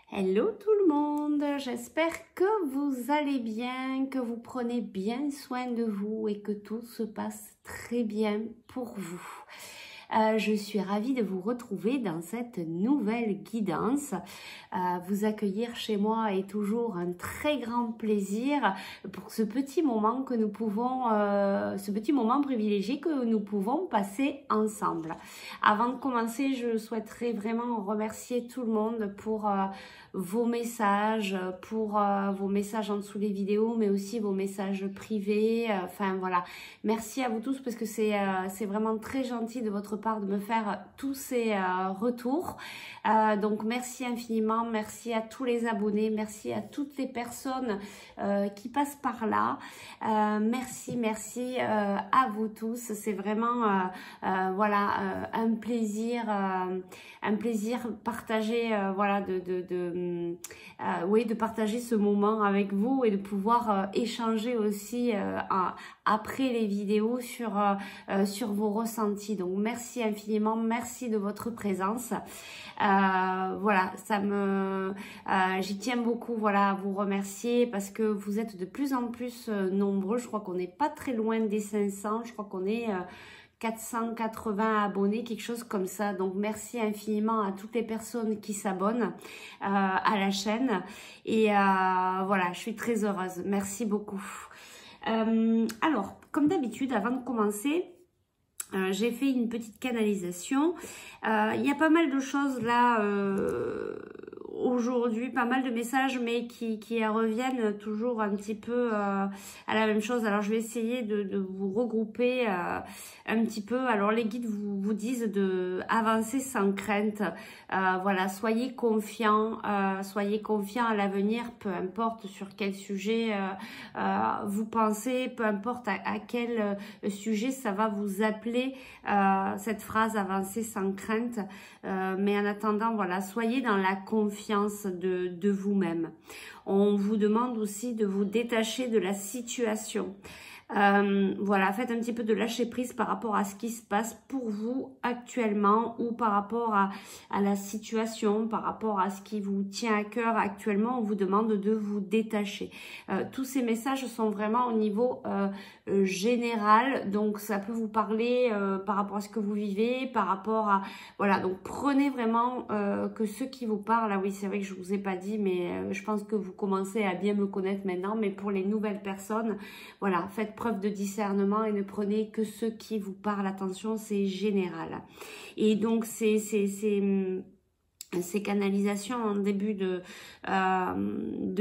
Hello tout le monde, j'espère que vous allez bien, que vous prenez bien soin de vous et que tout se passe très bien pour vous. Je suis ravie de vous retrouver dans cette nouvelle guidance. Vous accueillir chez moi est toujours un très grand plaisir pour ce petit moment que nous pouvons, ce petit moment privilégié que nous pouvons passer ensemble. Avant de commencer, je souhaiterais vraiment remercier tout le monde pour vos messages, pour vos messages en dessous des vidéos, mais aussi vos messages privés. Enfin voilà, merci à vous tous parce que c'est vraiment très gentil de votre part de me faire tous ces retours. Donc merci infiniment, merci à tous les abonnés, merci à toutes les personnes qui passent par là. Merci à vous tous. C'est vraiment voilà un plaisir partagé, voilà de partager ce moment avec vous et de pouvoir échanger aussi après les vidéos sur vos ressentis. Donc merci infiniment, merci de votre présence. Voilà, j'y tiens beaucoup, voilà, à vous remercier parce que vous êtes de plus en plus nombreux. Je crois qu'on n'est pas très loin des 500, je crois qu'on est 480 abonnés, quelque chose comme ça. Donc merci infiniment à toutes les personnes qui s'abonnent à la chaîne et voilà, je suis très heureuse, merci beaucoup. Alors comme d'habitude, avant de commencer, j'ai fait une petite canalisation. Il y a pas mal de choses là aujourd'hui, pas mal de messages, mais qui reviennent toujours un petit peu à la même chose. Alors je vais essayer de vous regrouper un petit peu. Alors les guides vous disent de avancer sans crainte. Voilà, soyez confiants à l'avenir, peu importe sur quel sujet vous pensez, peu importe à quel sujet ça va vous appeler, cette phrase avancer sans crainte. Mais en attendant, voilà, soyez dans la confiance de vous-même. On vous demande aussi de vous détacher de la situation. Voilà, faites un petit peu de lâcher prise par rapport à ce qui se passe pour vous actuellement ou par rapport à la situation, par rapport à ce qui vous tient à cœur actuellement. On vous demande de vous détacher. Tous ces messages sont vraiment au niveau général, donc ça peut vous parler par rapport à ce que vous vivez, par rapport à... Voilà, donc prenez vraiment que ceux qui vous parlent, ah oui c'est vrai que je vous ai pas dit, mais je pense que vous commencez à bien me connaître maintenant, mais pour les nouvelles personnes, voilà, faites preuve de discernement et ne prenez que ceux qui vous parlent. Attention, c'est général. Et donc ces canalisations en début de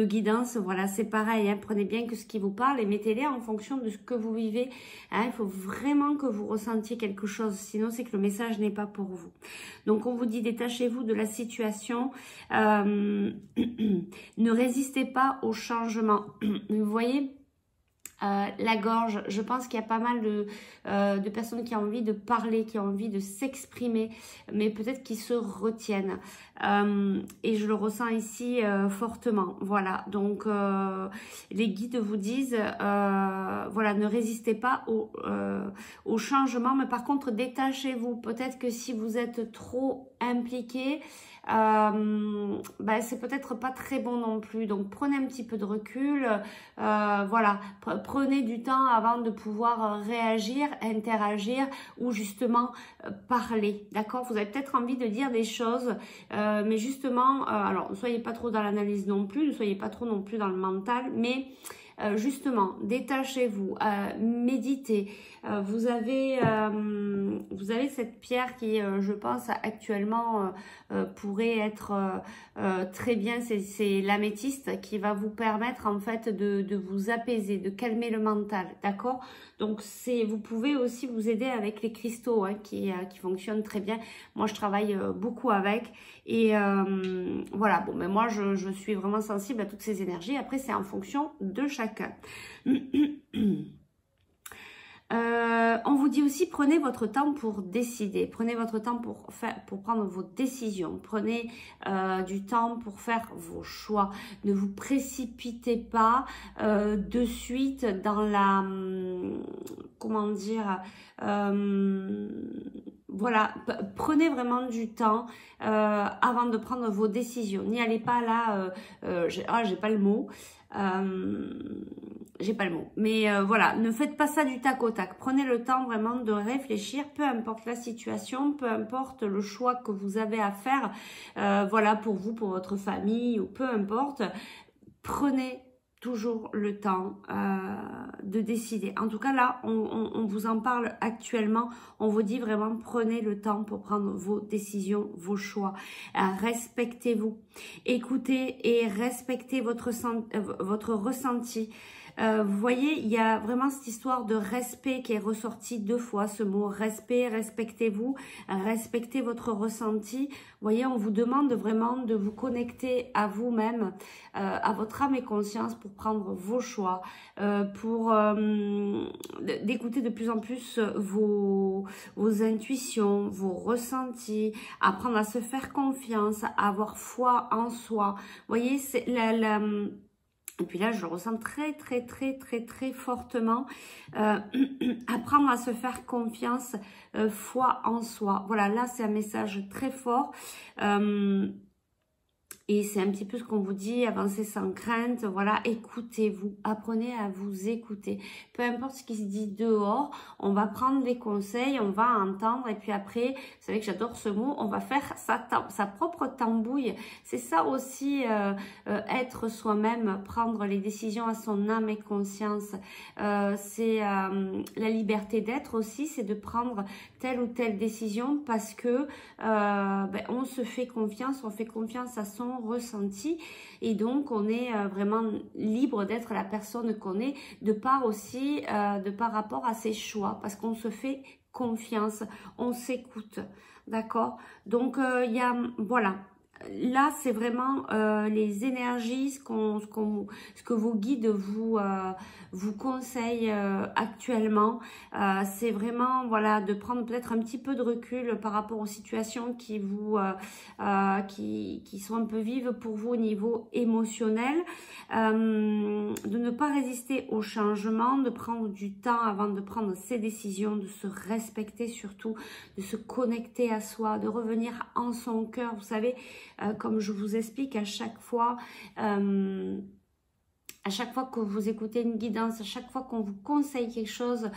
guidance, voilà, c'est pareil, hein, prenez bien que ce qui vous parle et mettez-les en fonction de ce que vous vivez, hein, il faut vraiment que vous ressentiez quelque chose, sinon c'est que le message n'est pas pour vous. Donc on vous dit détachez-vous de la situation, ne résistez pas au changement. Vous voyez, la gorge, je pense qu'il y a pas mal de personnes qui ont envie de parler, qui ont envie de s'exprimer, mais peut-être qui se retiennent. Et je le ressens ici fortement. Voilà, donc les guides vous disent, voilà, ne résistez pas au changement, mais par contre détachez-vous. Peut-être que si vous êtes trop impliqué, c'est peut-être pas très bon non plus, donc prenez un petit peu de recul, voilà, prenez du temps avant de pouvoir réagir, interagir ou justement parler, d'accord? Vous avez peut-être envie de dire des choses, mais justement, alors ne soyez pas trop dans l'analyse non plus, ne soyez pas trop non plus dans le mental, mais justement, détachez-vous, méditez. Vous avez cette pierre qui, je pense, actuellement pourrait être très bien. C'est l'améthyste qui va vous permettre en fait de vous apaiser, de calmer le mental, d'accord? Donc vous pouvez aussi vous aider avec les cristaux, hein, qui fonctionnent très bien. Moi, je travaille beaucoup avec et voilà. Bon, mais moi, je suis vraiment sensible à toutes ces énergies. Après, c'est en fonction de chacun. On vous dit aussi, prenez votre temps pour décider, prenez votre temps pour prendre vos décisions, prenez du temps pour faire vos choix, ne vous précipitez pas de suite dans la, comment dire, voilà, prenez vraiment du temps avant de prendre vos décisions. N'y allez pas là, j'ai pas le mot. J'ai pas le mot. Mais voilà, ne faites pas ça du tac au tac. Prenez le temps vraiment de réfléchir, peu importe la situation, peu importe le choix que vous avez à faire, voilà, pour vous, pour votre famille, ou peu importe. Prenez toujours le temps de décider. En tout cas, là, on vous en parle actuellement. On vous dit vraiment, prenez le temps pour prendre vos décisions, vos choix. Respectez-vous. Écoutez et respectez votre ressenti. Vous voyez, il y a vraiment cette histoire de respect qui est ressortie 2 fois, ce mot respect, respectez-vous, respectez votre ressenti. Vous voyez, on vous demande vraiment de vous connecter à vous-même, à votre âme et conscience pour prendre vos choix, pour d'écouter de plus en plus vos intuitions, vos ressentis, apprendre à se faire confiance, à avoir foi en soi. Vous voyez, c'est et puis là, je le ressens très fortement. Apprendre à se faire confiance, foi en soi. Voilà, là, c'est un message très fort. Et c'est un petit peu ce qu'on vous dit, avancez sans crainte, voilà, écoutez-vous, apprenez à vous écouter. Peu importe ce qui se dit dehors, on va prendre des conseils, on va entendre, et puis après, vous savez que j'adore ce mot, on va faire sa propre tambouille. C'est ça aussi, être soi-même, prendre les décisions à son âme et conscience. C'est la liberté d'être aussi, c'est de prendre telle ou telle décision parce que on se fait confiance, on fait confiance à son ressenti et donc on est vraiment libre d'être la personne qu'on est de par aussi de par rapport à ses choix parce qu'on se fait confiance, on s'écoute, d'accord? Donc il y a, voilà, là c'est vraiment les énergies, ce que vos guides vous conseillent actuellement, c'est vraiment, voilà, de prendre peut-être un petit peu de recul par rapport aux situations qui qui sont un peu vives pour vous au niveau émotionnel, de ne pas résister au changement, de prendre du temps avant de prendre ses décisions, de se respecter surtout, de se connecter à soi, de revenir en son cœur. Vous savez, comme je vous explique à chaque fois que vous écoutez une guidance, à chaque fois qu'on vous conseille quelque chose,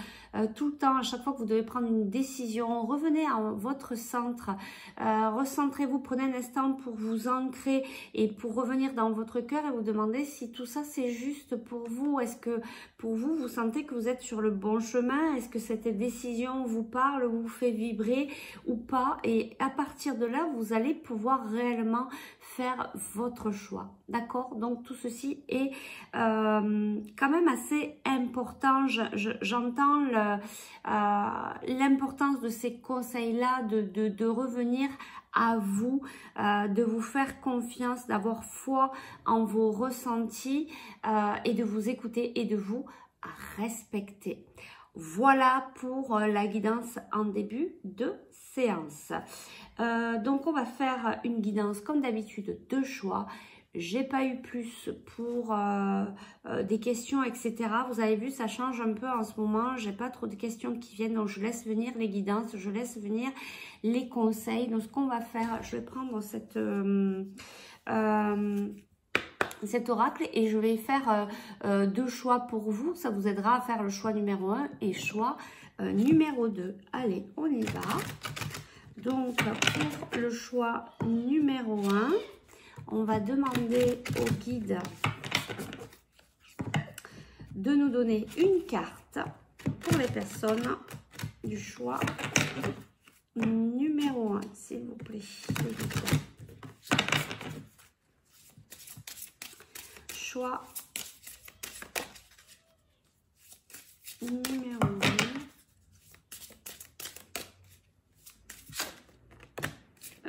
tout le temps, à chaque fois que vous devez prendre une décision, revenez à votre centre, recentrez-vous, prenez un instant pour vous ancrer et pour revenir dans votre cœur et vous demander si tout ça c'est juste pour vous. Est-ce que pour vous, vous sentez que vous êtes sur le bon chemin? Est-ce que cette décision vous parle, vous fait vibrer ou pas? Et à partir de là, vous allez pouvoir réellement faire votre choix. D'accord? Donc tout ceci est quand même assez important. J'entends l'importance de ces conseils-là, de revenir à vous, de vous faire confiance, d'avoir foi en vos ressentis et de vous écouter et de vous respecter. Voilà pour la guidance en début de séance. Donc on va faire une guidance comme d'habitude de choix. J'ai pas eu plus pour des questions, etc. Vous avez vu, ça change un peu en ce moment. J'ai pas trop de questions qui viennent, donc je laisse venir les guidances, je laisse venir les conseils. Donc ce qu'on va faire, je vais prendre cet oracle et je vais faire 2 choix pour vous. Ça vous aidera à faire le choix numéro 1 et choix numéro 2. Allez, on y va. Donc pour le choix numéro 1, on va demander au guide de nous donner une carte pour les personnes du choix numéro 1, s'il vous plaît. Choix numéro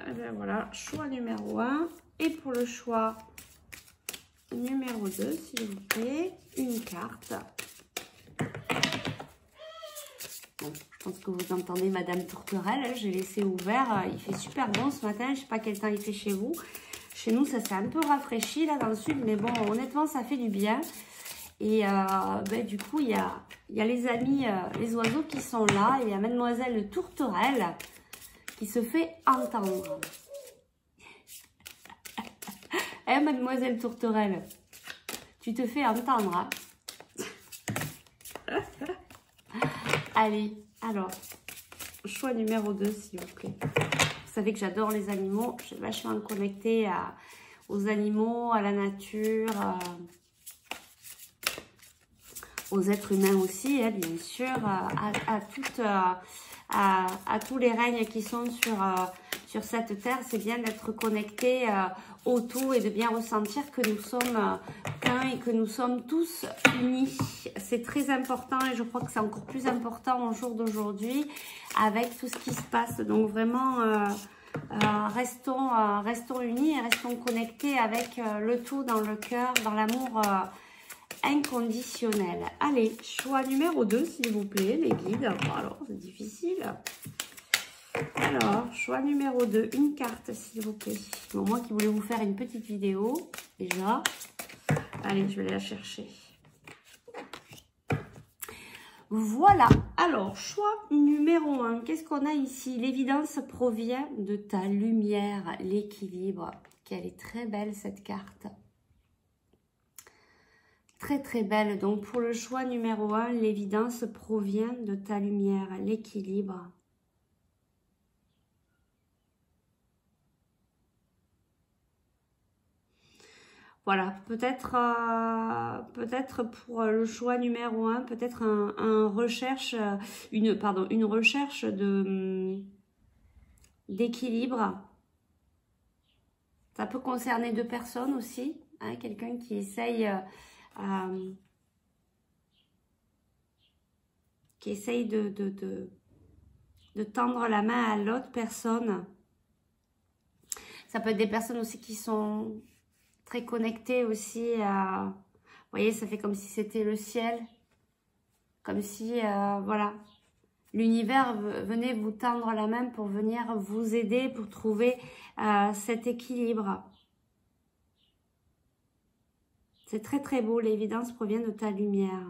1. Voilà, choix numéro 1. Et pour le choix numéro 2, s'il vous plaît, une carte. Bon, je pense que vous entendez Madame Tourterelle, j'ai laissé ouvert. Il fait super bon ce matin, je ne sais pas quel temps il fait chez vous. Chez nous, ça s'est un peu rafraîchi là dans le sud, mais bon, honnêtement, ça fait du bien. Et du coup, il y a les amis, les oiseaux qui sont là. Il y a Mademoiselle Tourterelle qui se fait entendre. Eh, mademoiselle Tourterelle, tu te fais entendre, hein? Allez, alors, choix numéro 2, s'il vous plaît. Vous savez que j'adore les animaux. Je suis vachement connectée aux animaux, à la nature, aux êtres humains aussi, hein, bien sûr, à tous les règnes qui sont sur cette terre. C'est bien d'être connecté au tout et de bien ressentir que nous sommes qu'un et que nous sommes tous unis. C'est très important et je crois que c'est encore plus important au jour d'aujourd'hui avec tout ce qui se passe. Donc vraiment, restons unis et restons connectés avec le tout dans le cœur, dans l'amour inconditionnel. Allez, choix numéro 2, s'il vous plaît, les guides. Bon, alors, c'est difficile. Alors, choix numéro 2, une carte, s'il vous plaît. Bon, moi qui voulais vous faire une petite vidéo, déjà. Allez, je vais aller la chercher. Voilà. Alors, choix numéro 1. Qu'est-ce qu'on a ici? L'évidence provient de ta lumière, l'équilibre. Qu'elle est très belle, cette carte. Très très belle. Donc pour le choix numéro 1, l'évidence provient de ta lumière, l'équilibre. Voilà, peut-être pour le choix numéro 1, peut-être une recherche d'équilibre. Ça peut concerner deux personnes aussi, hein, quelqu'un qui essaye de tendre la main à l'autre personne. Ça peut être des personnes aussi qui sont très connectées aussi à... Vous voyez, ça fait comme si c'était le ciel. Comme si, voilà, l'univers venait vous tendre la main pour venir vous aider, pour trouver cet équilibre. C'est très très beau, l'évidence provient de ta lumière.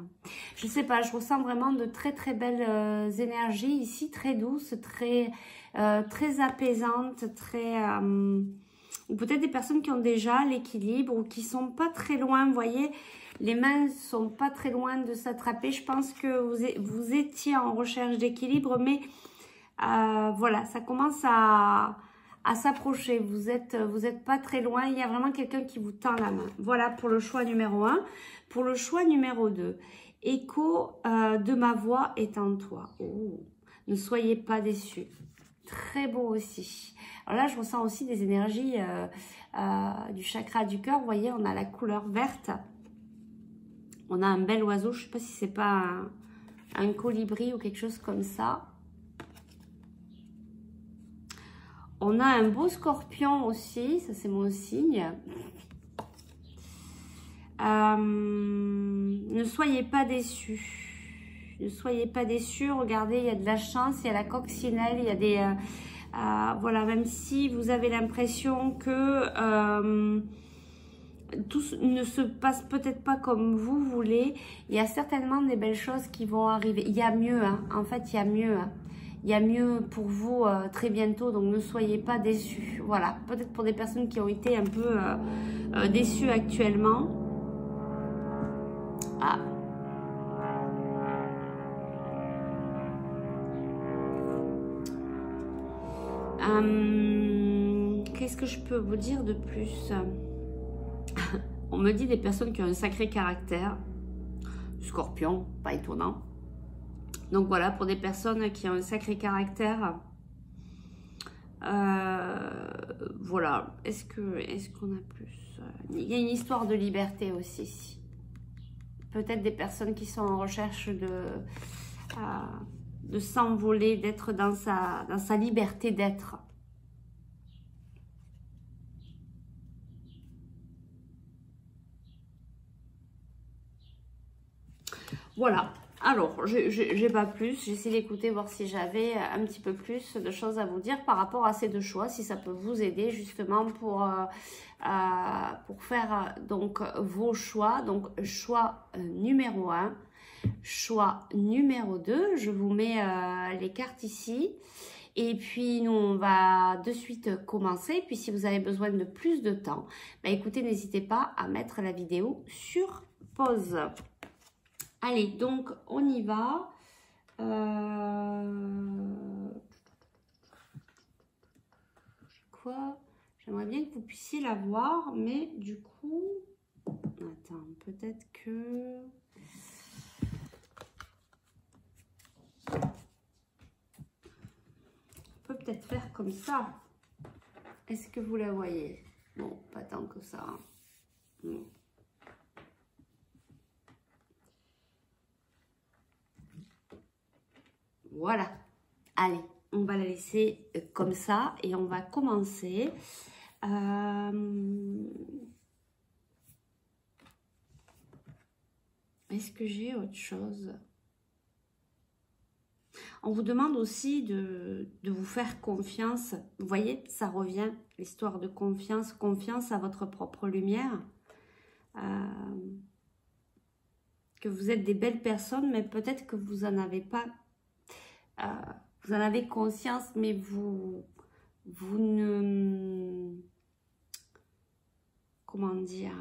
Je sais pas, je ressens vraiment de très très belles énergies ici, très douces, très apaisantes, ou peut-être des personnes qui ont déjà l'équilibre ou qui sont pas très loin, vous voyez, les mains sont pas très loin de s'attraper. Je pense que vous étiez en recherche d'équilibre, mais voilà, ça commence à s'approcher. Vous êtes pas très loin. Il y a vraiment quelqu'un qui vous tend la main. Voilà pour le choix numéro 1. Pour le choix numéro 2, écho de ma voix est en toi. Oh, ne soyez pas déçus. Très beau aussi. Alors là, je ressens aussi des énergies du chakra du cœur. Vous voyez, on a la couleur verte. On a un bel oiseau. Je ne sais pas si c'est pas un colibri ou quelque chose comme ça. On a un beau scorpion aussi, ça c'est mon signe. Ne soyez pas déçus. Ne soyez pas déçus. Regardez, il y a de la chance, il y a la coccinelle, il y a des... voilà, même si vous avez l'impression que tout ne se passe peut-être pas comme vous voulez, il y a certainement des belles choses qui vont arriver. Il y a mieux, hein. En fait, il y a mieux, hein. Il y a mieux pour vous très bientôt, donc ne soyez pas déçus. Voilà, peut-être pour des personnes qui ont été un peu déçues actuellement. Ah. Qu'est-ce que je peux vous dire de plus? On me dit des personnes qui ont un sacré caractère. Scorpion, pas étonnant. Donc voilà, pour des personnes qui ont un sacré caractère, voilà. Est-ce qu'on a plus? Il y a une histoire de liberté aussi. Peut-être des personnes qui sont en recherche de s'envoler, d'être dans sa liberté d'être. Voilà. Alors, j'ai pas plus, j'ai essayé d'écouter, voir si j'avais un petit peu plus de choses à vous dire par rapport à ces deux choix, si ça peut vous aider justement pour faire donc vos choix. Donc, choix numéro 1, choix numéro 2, je vous mets les cartes ici. Et puis, nous, on va de suite commencer. Puis, si vous avez besoin de plus de temps, bah, écoutez, n'hésitez pas à mettre la vidéo sur pause. Allez, donc, on y va. Quoi? J'aimerais bien que vous puissiez la voir, mais du coup... Attends, peut-être que... On peut peut-être faire comme ça. Est-ce que vous la voyez? Bon, pas tant que ça. Non. Voilà. Allez, on va la laisser comme ça et on va commencer. Est-ce que j'ai autre chose? On vous demande aussi de vous faire confiance. Vous voyez, ça revient, l'histoire de confiance. Confiance à votre propre lumière. Que vous êtes des belles personnes, mais peut-être que vous n'en avez pas. Vous en avez conscience, mais vous ne... Comment dire?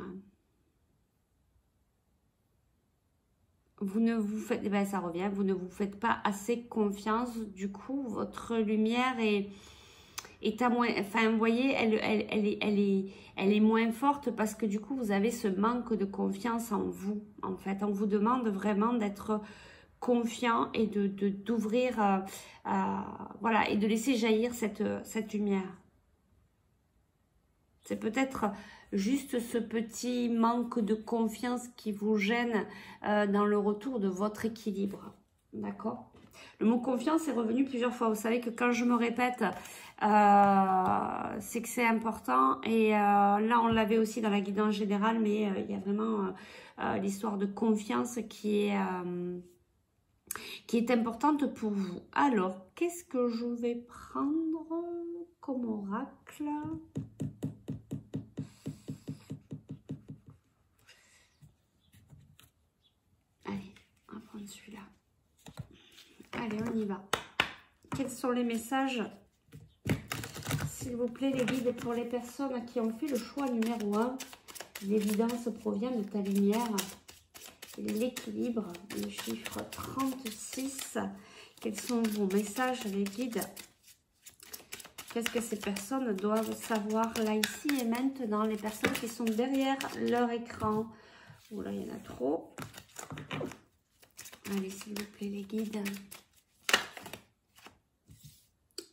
Vous ne vous faites... Ben ça revient, vous ne vous faites pas assez confiance. Du coup, votre lumière est à moins... Enfin, vous voyez, elle est moins forte parce que du coup, vous avez ce manque de confiance en vous. En fait, on vous demande vraiment d'être confiant et d'ouvrir, voilà, et de laisser jaillir cette lumière. C'est peut-être juste ce petit manque de confiance qui vous gêne dans le retour de votre équilibre. D'accord? Le mot confiance est revenu plusieurs fois. Vous savez que quand je me répète, c'est que c'est important. Et là, on l'avait aussi dans la guidance générale, mais il y a vraiment l'histoire de confiance qui est importante pour vous. Alors, qu'est-ce que je vais prendre comme oracle? Allez, on va prendre celui-là. Allez, on y va. Quels sont les messages, s'il vous plaît, les guides pour les personnes qui ont fait le choix numéro 1? L'évidence provient de ta lumière. L'équilibre, le chiffre 36. Quels sont vos messages, les guides? Qu'est-ce que ces personnes doivent savoir là, ici et maintenant? Les personnes qui sont derrière leur écran. Oula, il y en a trop. Allez, s'il vous plaît, les guides.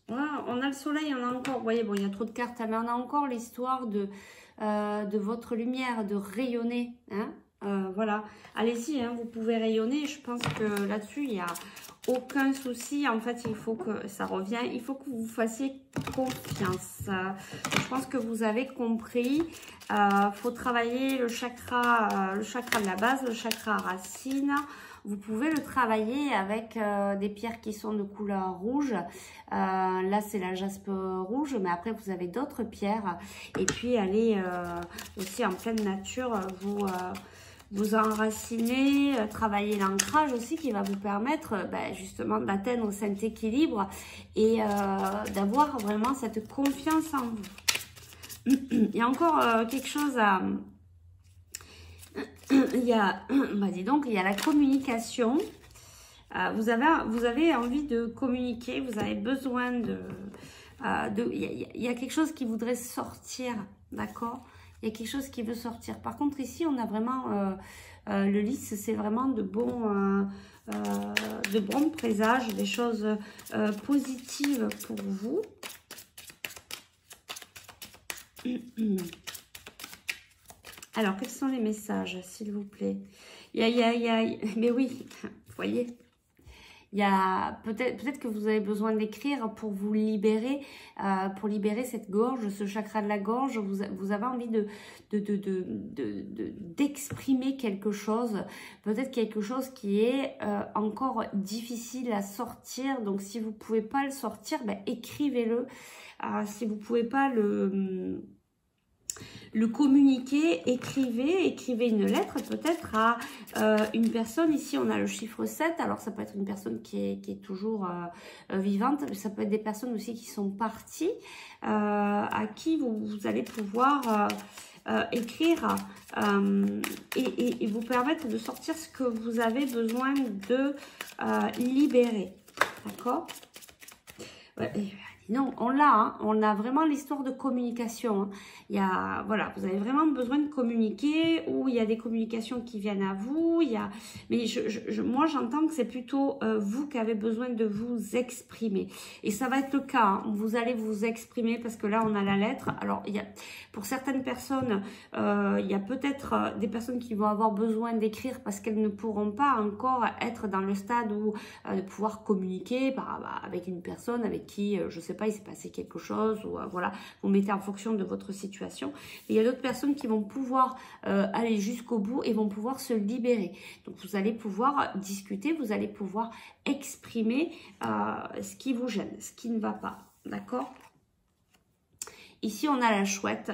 Voilà, on a le soleil, on a encore... Vous voyez, bon, il y a trop de cartes, mais on a encore l'histoire de votre lumière, de rayonner. Hein? Voilà, allez-y, hein, vous pouvez rayonner. Je pense que là-dessus, il n'y a aucun souci. En fait, il faut que ça revienne. Il faut que vous fassiez confiance. Je pense que vous avez compris. Faut travailler le chakra de la base, le chakra racine. Vous pouvez le travailler avec des pierres qui sont de couleur rouge. Là, c'est la jaspe rouge, mais après, vous avez d'autres pierres. Et puis, allez aussi en pleine nature, vous enraciner, travailler l'ancrage aussi qui va vous permettre justement d'atteindre cet équilibre et d'avoir vraiment cette confiance en vous. Il y a encore quelque chose à... il y a, dis donc, il y a la communication. Vous avez envie de communiquer, vous avez besoin il y a quelque chose qui voudrait sortir, d'accord? Il y a quelque chose qui veut sortir. Par contre, ici, on a vraiment le lys, c'est vraiment de bons présages, des choses positives pour vous. Alors, quels sont les messages, s'il vous plaît? Mais oui, vous voyez, il y a peut-être que vous avez besoin d'écrire pour vous libérer, pour libérer cette gorge, ce chakra de la gorge. Vous avez envie d'exprimer quelque chose, peut-être quelque chose qui est encore difficile à sortir. Donc, si vous ne pouvez pas le sortir, écrivez-le. Si vous ne pouvez pas le communiquer, écrivez une lettre peut-être à une personne. Ici, on a le chiffre 7. Alors, ça peut être une personne qui est toujours vivante. Ça peut être des personnes aussi qui sont parties, à qui vous allez pouvoir écrire et vous permettre de sortir ce que vous avez besoin de libérer. D'accord? Ouais, non, on l'a, hein, on a vraiment l'histoire de communication. Hein. Il y a, voilà, vous avez vraiment besoin de communiquer, ou il y a des communications qui viennent à vous. Mais moi, j'entends que c'est plutôt vous qui avez besoin de vous exprimer. Et ça va être le cas. Hein. Vous allez vous exprimer parce que là, on a la lettre. Alors, pour certaines personnes, il y a peut-être des personnes qui vont avoir besoin d'écrire parce qu'elles ne pourront pas encore être dans le stade où de pouvoir communiquer avec une personne avec qui, je sais pas, il s'est passé quelque chose, ou voilà, vous mettez en fonction de votre situation. Mais il y a d'autres personnes qui vont pouvoir aller jusqu'au bout et vont pouvoir se libérer. Donc vous allez pouvoir discuter, vous allez pouvoir exprimer ce qui vous gêne, ce qui ne va pas. D'accord? Ici, on a la chouette,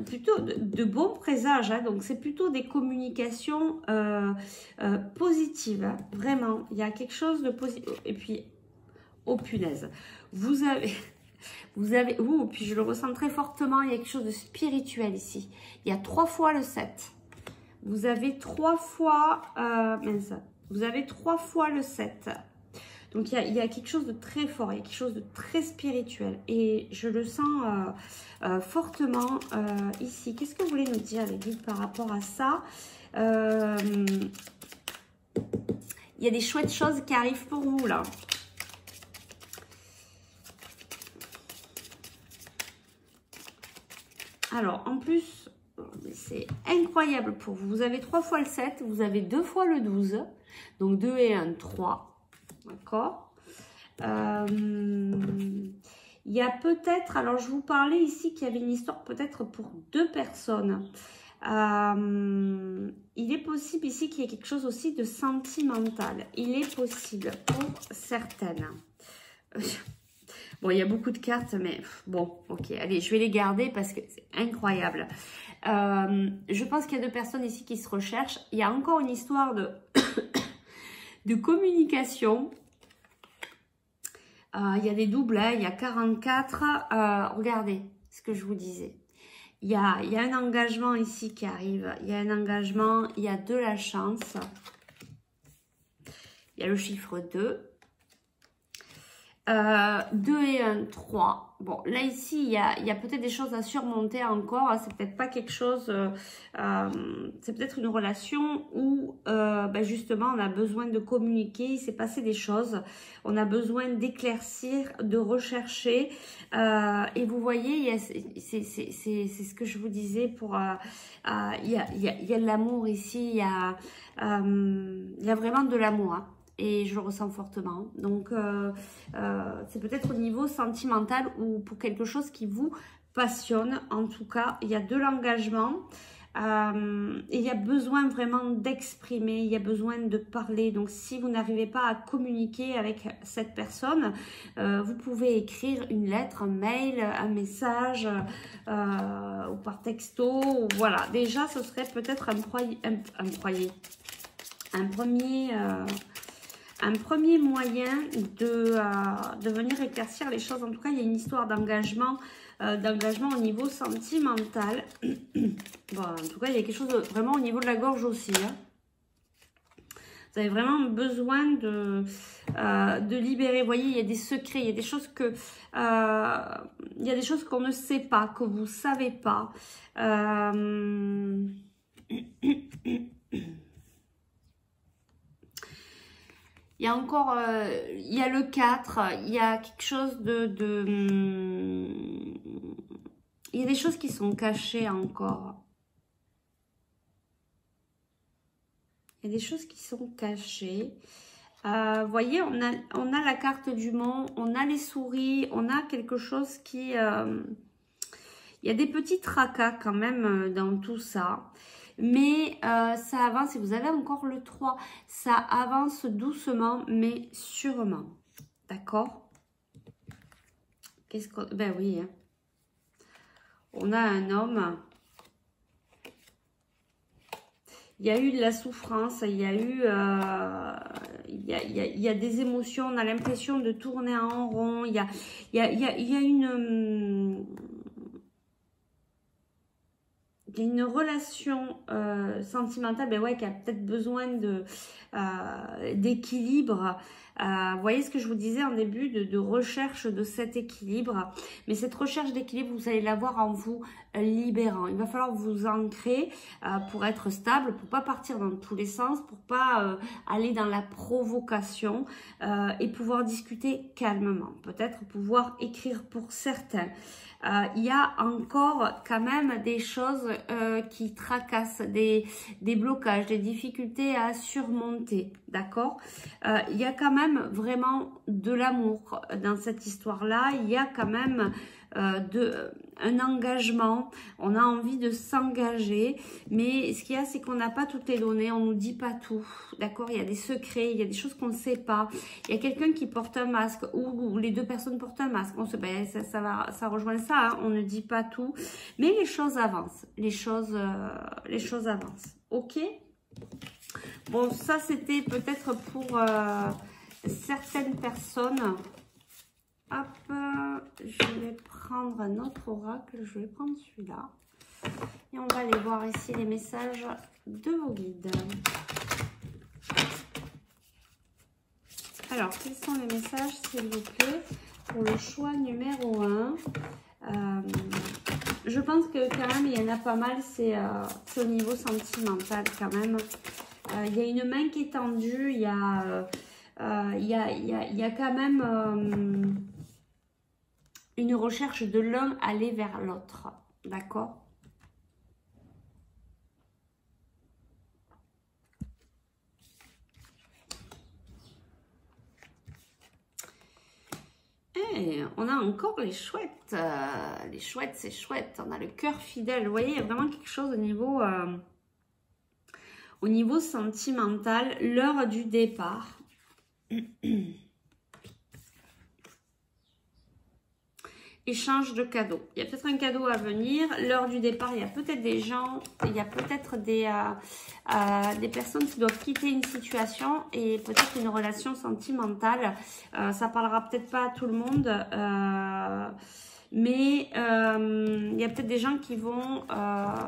plutôt de bons présages, hein, donc c'est plutôt des communications positives, hein, vraiment. Il y a quelque chose de positif. Et puis, oh punaise, puis je le ressens très fortement, il y a quelque chose de spirituel ici. Il y a 3 fois le 7. Vous avez 3 fois, vous avez 3 fois le 7. Donc, il y a quelque chose de très fort, il y a quelque chose de très spirituel. Et je le sens fortement ici. Qu'est-ce que vous voulez nous dire, les guides, par rapport à ça? Il y a des chouettes choses qui arrivent pour vous, là. Alors, en plus, c'est incroyable pour vous. Vous avez 3 fois le 7, vous avez 2 fois le 12. Donc, 2 et 1, 3. D'accord. Il y a peut-être, alors je vous parlais ici qu'il y avait une histoire peut-être pour 2 personnes. Il est possible ici qu'il y ait quelque chose aussi de sentimental. Il est possible pour certaines. Bon, il y a beaucoup de cartes, mais bon, ok. Allez, je vais les garder parce que c'est incroyable. Je pense qu'il y a 2 personnes ici qui se recherchent. Il y a encore une histoire de... de communication. Il y a des doubles, hein, il y a 44. Regardez ce que je vous disais. Il y a un engagement ici qui arrive. Il y a un engagement, il y a de la chance. Il y a le chiffre 2. 2 et 1, 3. Bon, là ici, il y a peut-être des choses à surmonter encore. Hein. C'est peut-être pas quelque chose... c'est peut-être une relation où, justement, on a besoin de communiquer. Il s'est passé des choses. On a besoin d'éclaircir, de rechercher. Et vous voyez, c'est ce que je vous disais pour... il y a de l'amour ici. Il y a vraiment de l'amour. Hein. Et je le ressens fortement. Donc, c'est peut-être au niveau sentimental ou pour quelque chose qui vous passionne. En tout cas, il y a de l'engagement. Et il y a besoin vraiment d'exprimer. Il y a besoin de parler. Donc, si vous n'arrivez pas à communiquer avec cette personne, vous pouvez écrire une lettre, un mail, un message ou par texto. Voilà. Déjà, ce serait peut-être un premier moyen de venir éclaircir les choses. En tout cas, il y a une histoire d'engagement au niveau sentimental. Bon, en tout cas, il y a quelque chose vraiment au niveau de la gorge aussi. Hein. Vous avez vraiment besoin de libérer. Vous voyez, il y a des secrets, il y a des choses que... il y a des choses qu'on ne sait pas, que vous ne savez pas. Il y a encore, il y a le 4, il y a quelque chose il y a des choses qui sont cachées encore. Il y a des choses qui sont cachées. Vous voyez, on a la carte du monde, on a les souris, on a quelque chose qui... il y a des petits tracas quand même dans tout ça. Mais ça avance, et vous avez encore le 3, ça avance doucement, mais sûrement. D'accord? Qu'est-ce qu'on... Ben oui. Hein. On a un homme. Il y a eu de la souffrance, il y a eu, il y a des émotions, on a l'impression de tourner en rond, il y a une relation sentimentale, ben ouais, qui a peut-être besoin d'équilibre. Vous voyez ce que je vous disais en début, de recherche de cet équilibre. Mais cette recherche d'équilibre, vous allez l'avoir en vous libérant. Il va falloir vous ancrer pour être stable, pour pas partir dans tous les sens, pour pas aller dans la provocation et pouvoir discuter calmement. Peut-être pouvoir écrire pour certains. Il y a encore quand même des choses qui tracassent, des blocages, des difficultés à surmonter, d'accord? Il y a quand même vraiment de l'amour dans cette histoire-là, il y a quand même un engagement, on a envie de s'engager, mais ce qu'il y a, c'est qu'on n'a pas toutes les données, on nous dit pas tout, d'accord? Il y a des secrets, il y a des choses qu'on ne sait pas, il y a quelqu'un qui porte un masque, ou les deux personnes portent un masque, on se, ben, ça rejoint ça, hein, on ne dit pas tout, mais les choses avancent, les choses avancent, ok? Bon, ça c'était peut-être pour certaines personnes. Hop, je vais prendre un autre oracle, je vais prendre celui-là. Et on va aller voir ici les messages de vos guides. Alors, quels sont les messages, s'il vous plaît, pour le choix numéro 1 ? Je pense que quand même, il y en a pas mal, c'est au niveau sentimental quand même. Il y a une main qui est tendue, il y a quand même une recherche de l'un aller vers l'autre, d'accord? Et on a encore les chouettes. Les chouettes, c'est chouette. On a le cœur fidèle. Vous voyez, il y a vraiment quelque chose au niveau sentimental. L'heure du départ. Échange de cadeaux. Il y a peut-être un cadeau à venir. L'heure du départ, il y a peut-être des gens, il y a peut-être des personnes qui doivent quitter une situation et peut-être une relation sentimentale. Ça parlera peut-être pas à tout le monde, mais il y a peut-être des gens qui vont...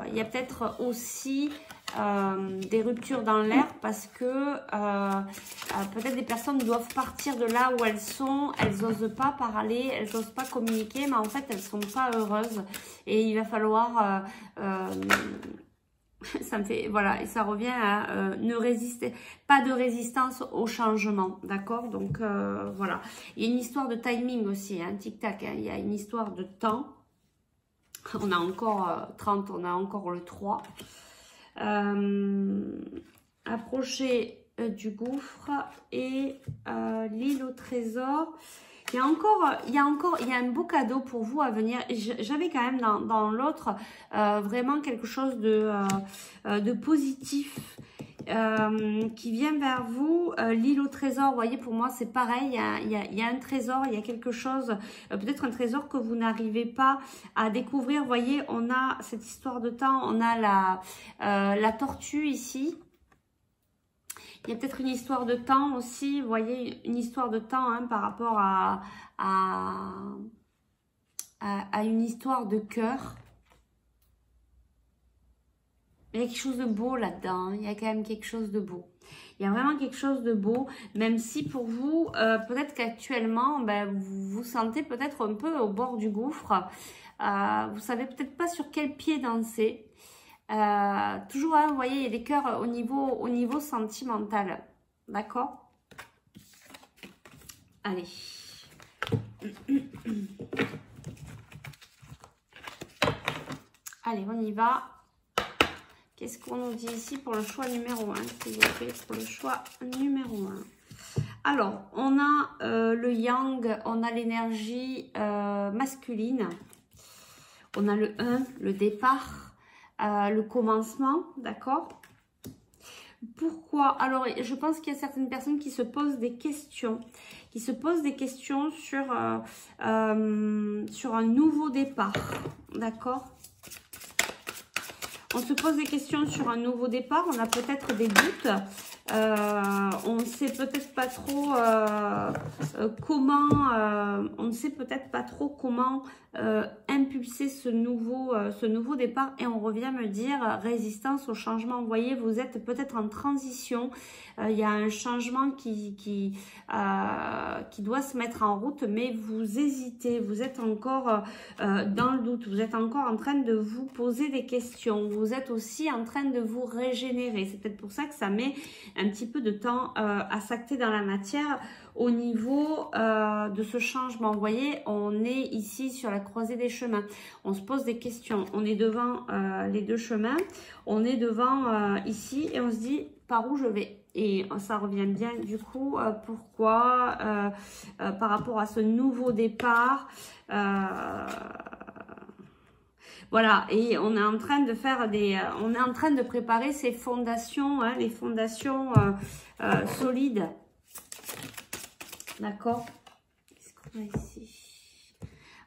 il y a peut-être aussi... des ruptures dans l'air parce que peut-être des personnes doivent partir de là où elles sont, elles n'osent pas parler, elles n'osent pas communiquer, mais en fait elles sont pas heureuses et il va falloir ça me fait, voilà, et ça revient à ne résister, pas de résistance au changement, d'accord? Donc voilà, il y a une histoire de timing aussi, hein, tic-tac, hein, il y a une histoire de temps. On a encore 30, on a encore le 3. Approcher du gouffre et l'île au trésor. Il y a un beau cadeau pour vous à venir. J'avais quand même dans l'autre vraiment quelque chose de positif qui vient vers vous. L'île au trésor, vous voyez, pour moi c'est pareil, il y a un trésor, il y a quelque chose, peut-être un trésor que vous n'arrivez pas à découvrir. Vous voyez, on a cette histoire de temps, on a la tortue ici. Il y a peut-être une histoire de temps aussi, vous voyez, une histoire de temps, hein, par rapport à une histoire de cœur. Il y a quelque chose de beau là-dedans, hein. Il y a quand même quelque chose de beau. Il y a vraiment quelque chose de beau, même si pour vous, peut-être qu'actuellement, ben, vous vous sentez peut-être un peu au bord du gouffre. Vous savez peut-être pas sur quel pied danser. Toujours, hein, vous voyez, il y a des cœurs au niveau sentimental. D'accord? Allez. Allez, on y va. Qu'est-ce qu'on nous dit ici pour le choix numéro 1, s'il vous plaît, pour le choix numéro 1. Alors, on a le yang, on a l'énergie masculine. On a le 1, le départ. Le commencement, d'accord? Pourquoi? Alors, je pense qu'il y a certaines personnes qui se posent des questions, sur un nouveau départ, d'accord? On se pose des questions sur un nouveau départ. On a peut-être des doutes. On ne sait peut-être pas trop comment. On ne sait peut-être pas trop comment impulser ce nouveau départ. Et on revient me dire résistance au changement. Vous voyez, vous êtes peut-être en transition. Il y a un changement qui doit se mettre en route, mais vous hésitez. Vous êtes encore dans le doute. Vous êtes encore en train de vous poser des questions. Vous êtes aussi en train de vous régénérer. C'est peut-être pour ça que ça met un petit peu de temps à s'acter dans la matière au niveau de ce changement. Vous voyez, on est ici sur la croisée des chemins. On se pose des questions. On est devant les deux chemins. On est devant ici et on se dit par où je vais. Et ça revient bien du coup, pourquoi par rapport à ce nouveau départ, voilà, et on est en train de faire on est en train de préparer ces fondations, hein, les fondations solides. D'accord. Qu'est-ce qu'on a ici?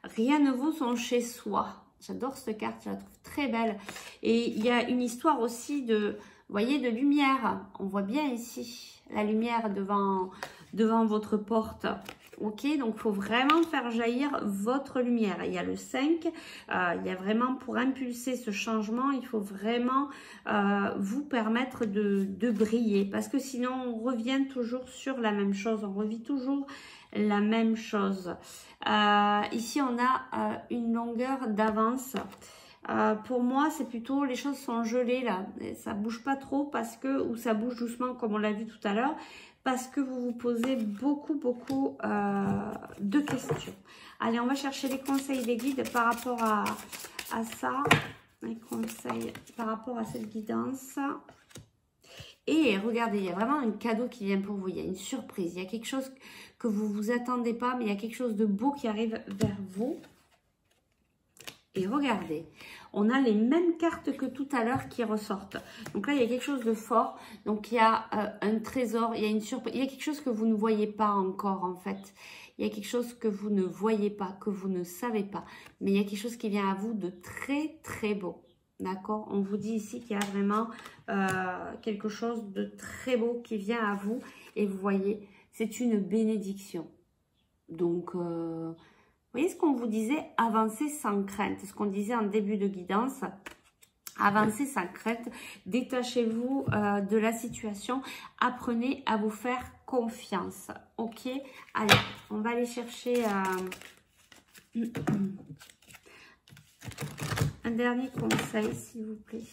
Rien ne vaut son chez soi. J'adore cette carte, je la trouve très belle. Et il y a une histoire aussi de, vous voyez, de lumière. On voit bien ici la lumière devant votre porte. Ok, donc il faut vraiment faire jaillir votre lumière. Il y a le 5, il y a vraiment pour impulser ce changement, il faut vraiment vous permettre de briller. Parce que sinon, on revient toujours sur la même chose, on revit toujours la même chose. Ici, on a une longueur d'avance. Pour moi, c'est plutôt, les choses sont gelées là. Ça bouge pas trop parce que, ou ça bouge doucement comme on l'a vu tout à l'heure. Parce que vous vous posez beaucoup de questions. Allez, on va chercher les conseils des guides par rapport à ça. Les conseils par rapport à cette guidance. Et regardez, il y a vraiment un cadeau qui vient pour vous. Il y a une surprise. Il y a quelque chose que vous ne vous attendez pas, mais il y a quelque chose de beau qui arrive vers vous. Et regardez, on a les mêmes cartes que tout à l'heure qui ressortent. Donc là, il y a quelque chose de fort. Donc il y a un trésor, il y a une surprise, il y a quelque chose que vous ne voyez pas encore en fait. Il y a quelque chose que vous ne voyez pas, que vous ne savez pas. Mais il y a quelque chose qui vient à vous de très beau. D'accord? On vous dit ici qu'il y a vraiment quelque chose de très beau qui vient à vous. Et vous voyez, c'est une bénédiction. Donc... vous voyez ce qu'on vous disait, avancer sans crainte, ce qu'on disait en début de guidance, avancez sans crainte, détachez-vous de la situation, apprenez à vous faire confiance, ok? Allez, on va aller chercher un dernier conseil, s'il vous plaît.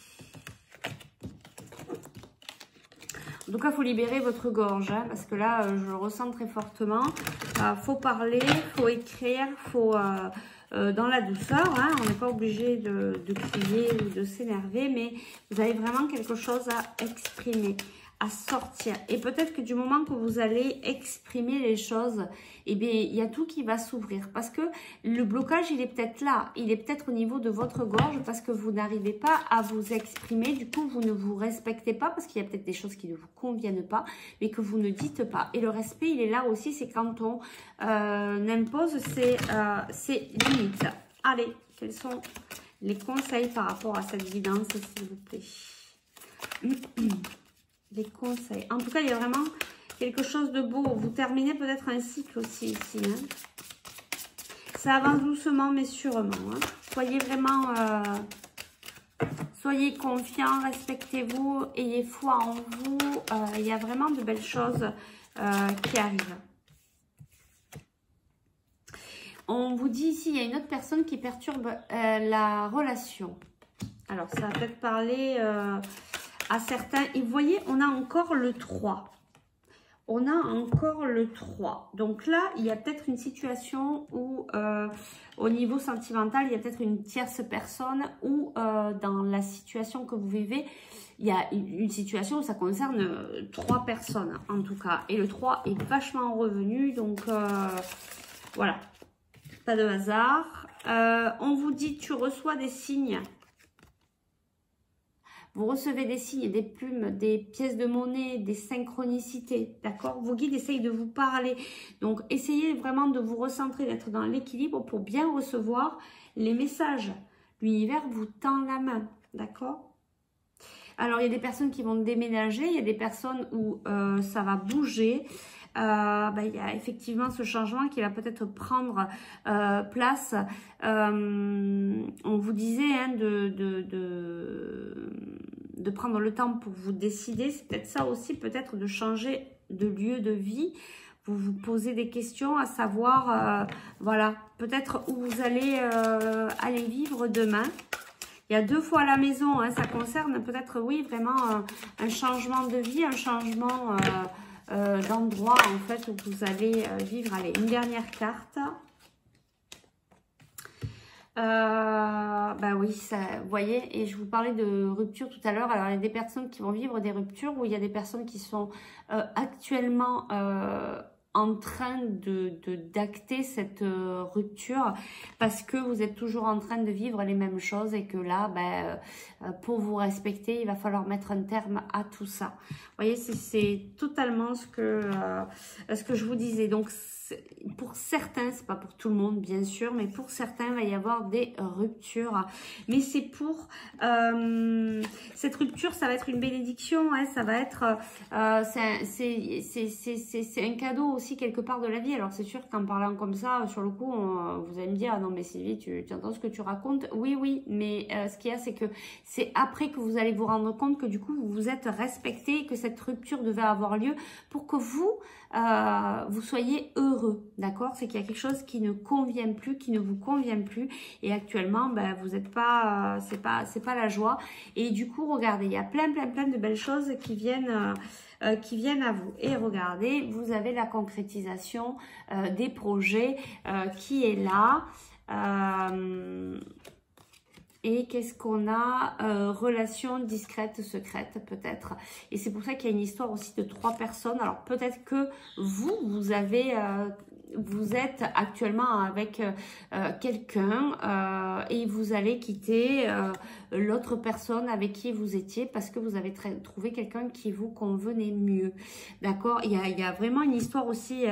En tout cas, il faut libérer votre gorge, hein, parce que là, je le ressens très fortement. Faut parler, faut écrire, faut dans la douceur. Hein, on n'est pas obligé de crier ou de s'énerver, mais vous avez vraiment quelque chose à exprimer, à sortir. Et peut-être que du moment que vous allez exprimer les choses, eh bien, il y a tout qui va s'ouvrir. Parce que le blocage, il est peut-être là. Il est peut-être au niveau de votre gorge parce que vous n'arrivez pas à vous exprimer. Du coup, vous ne vous respectez pas parce qu'il y a peut-être des choses qui ne vous conviennent pas, mais que vous ne dites pas. Et le respect, il est là aussi. C'est quand on impose ses limites. Allez, quels sont les conseils par rapport à cette guidance, s'il vous plaît? Les conseils. En tout cas, il y a vraiment quelque chose de beau. Vous terminez peut-être un cycle aussi ici. Hein. Ça avance doucement mais sûrement. Hein. Soyez vraiment... soyez confiants, respectez-vous, ayez foi en vous. Il y a vraiment de belles choses qui arrivent. On vous dit ici, il y a une autre personne qui perturbe la relation. Alors, ça va peut-être parler... à certains, et vous voyez, on a encore le 3. On a encore le 3. Donc là, il y a peut-être une situation où, au niveau sentimental, il y a peut-être une tierce personne ou dans la situation que vous vivez, il y a une situation où ça concerne 3 personnes, en tout cas. Et le 3 est vachement revenu, donc voilà. Pas de hasard. On vous dit, tu reçois des signes. Vous recevez des signes, des plumes, des pièces de monnaie, des synchronicités, d'accord? Vos guides essayent de vous parler. Donc, essayez vraiment de vous recentrer, d'être dans l'équilibre pour bien recevoir les messages. L'univers vous tend la main, d'accord? Alors, il y a des personnes qui vont déménager, il y a des personnes où ça va bouger. Il y a effectivement ce changement qui va peut-être prendre place. On vous disait hein, de prendre le temps pour vous décider. C'est peut-être ça aussi, peut-être de changer de lieu de vie. Vous vous posez des questions à savoir, voilà, peut-être où vous allez aller vivre demain. Il y a 2 fois la maison, hein, ça concerne peut-être, oui, vraiment un changement de vie, un changement d'endroit, en fait, où vous allez vivre. Allez, une dernière carte. Oui, ça, vous voyez, et je vous parlais de rupture tout à l'heure. Alors, il y a des personnes qui vont vivre des ruptures, où il y a des personnes qui sont actuellement en train d'acter cette rupture parce que vous êtes toujours en train de vivre les mêmes choses et que là, pour vous respecter, il va falloir mettre un terme à tout ça. Vous voyez, c'est totalement ce que je vous disais. Donc, pour certains, c'est pas pour tout le monde bien sûr, mais pour certains, il va y avoir des ruptures. Mais c'est pour cette rupture, ça va être une bénédiction, hein, ça va être c'est un cadeau aussi quelque part de la vie. Alors c'est sûr qu'en parlant comme ça, sur le coup, vous allez me dire, ah non mais Sylvie, tu entends ce que tu racontes? Oui, mais ce qu'il y a, c'est que c'est après que vous allez vous rendre compte que du coup, vous vous êtes respecté, que cette rupture devait avoir lieu pour que vous soyez heureux, d'accord? C'est qu'il y a quelque chose qui ne convient plus, qui ne vous convient plus, et actuellement, vous n'êtes pas, c'est pas la joie. Et du coup, regardez, il y a plein de belles choses qui viennent à vous. Et regardez, vous avez la concrétisation des projets qui est là. Et qu'est-ce qu'on a? Relation discrète, secrète peut-être. Et c'est pour ça qu'il y a une histoire aussi de 3 personnes. Alors peut-être que vous êtes actuellement avec quelqu'un et vous allez quitter l'autre personne avec qui vous étiez parce que vous avez trouvé quelqu'un qui vous convenait mieux. D'accord? Il y a vraiment une histoire aussi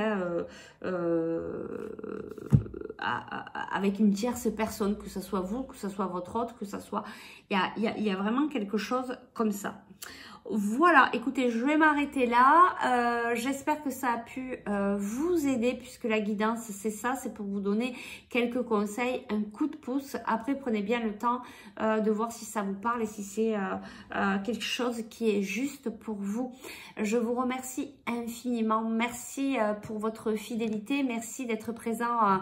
avec une tierce personne, que ce soit vous, que ce soit votre autre, que ce soit... Il y a vraiment quelque chose comme ça. Voilà, écoutez, je vais m'arrêter là. J'espère que ça a pu vous aider puisque la guidance, c'est ça, c'est pour vous donner quelques conseils, un coup de pouce. Après, prenez bien le temps de voir si ça vous parle et si c'est quelque chose qui est juste pour vous. Je vous remercie infiniment. Merci pour votre fidélité. Merci d'être présent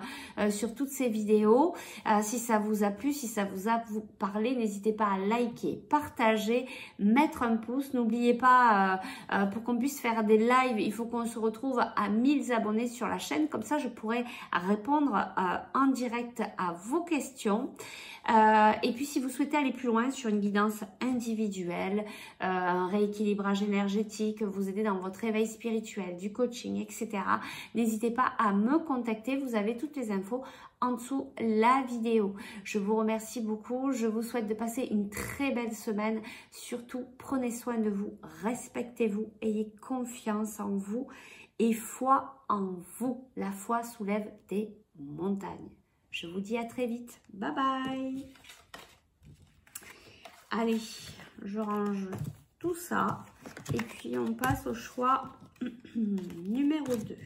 sur toutes ces vidéos. Si ça vous a plu, si ça vous a parlé, n'hésitez pas à liker, partager, mettre un pouce. N'oubliez pas, pour qu'on puisse faire des lives, il faut qu'on se retrouve à 1000 abonnés sur la chaîne. Comme ça, je pourrai répondre en direct à vos questions. Et puis, si vous souhaitez aller plus loin sur une guidance individuelle, un rééquilibrage énergétique, vous aider dans votre éveil spirituel, du coaching, etc., n'hésitez pas à me contacter. Vous avez toutes les infos en dessous la vidéo. Je vous remercie beaucoup. Je vous souhaite de passer une très belle semaine. Surtout, prenez soin de vous, respectez-vous, ayez confiance en vous et foi en vous. La foi soulève des montagnes. Je vous dis à très vite. Bye bye. Allez, je range tout ça et puis on passe au choix numéro 2.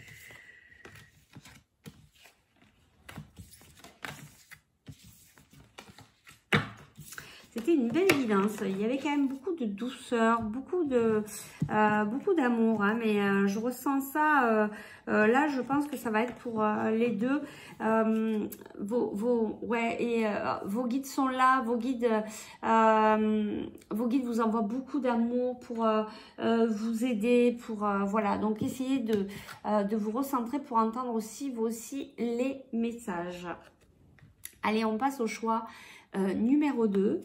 C'était une belle guidance. Il y avait quand même beaucoup de douceur, beaucoup d'amour, hein, mais je ressens ça. Là, je pense que ça va être pour les deux. Vos guides sont là. Vos guides vous envoient beaucoup d'amour pour vous aider, pour voilà. Donc, essayez de vous recentrer pour entendre aussi vous aussi les messages. Allez, on passe au choix numéro 2.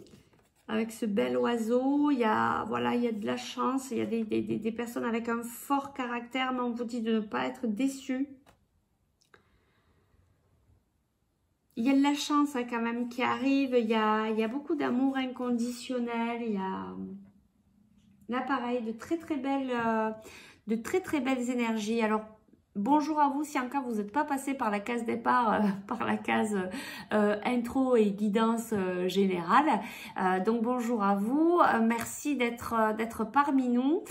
Avec ce bel oiseau, il y a de la chance, il y a des personnes avec un fort caractère, mais on vous dit de ne pas être déçus. Il y a de la chance hein, quand même qui arrive, il y a beaucoup d'amour inconditionnel, il y a là pareil, de très très belles énergies. Alors Bonjour à vous, si en cas vous n'êtes pas passé par la case départ, par la case intro et guidance générale. Donc bonjour à vous, merci d'être parmi nous.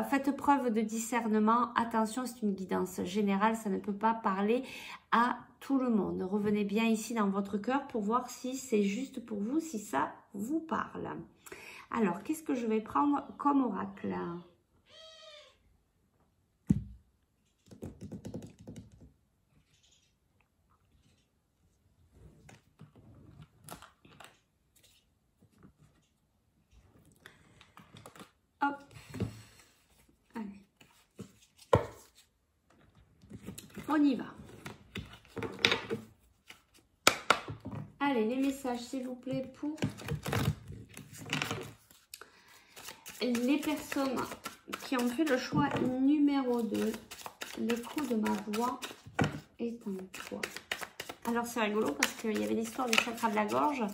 Faites preuve de discernement. Attention, c'est une guidance générale, ça ne peut pas parler à tout le monde. Revenez bien ici dans votre cœur pour voir si c'est juste pour vous, si ça vous parle. Alors, qu'est-ce que je vais prendre comme oracle ? Hop, allez, on y va. Allez, les messages, s'il vous plaît, pour les personnes qui ont fait le choix numéro 2. L'écho de ma voix est en toi. Alors, c'est rigolo parce qu'il y avait l'histoire du chakra de la gorge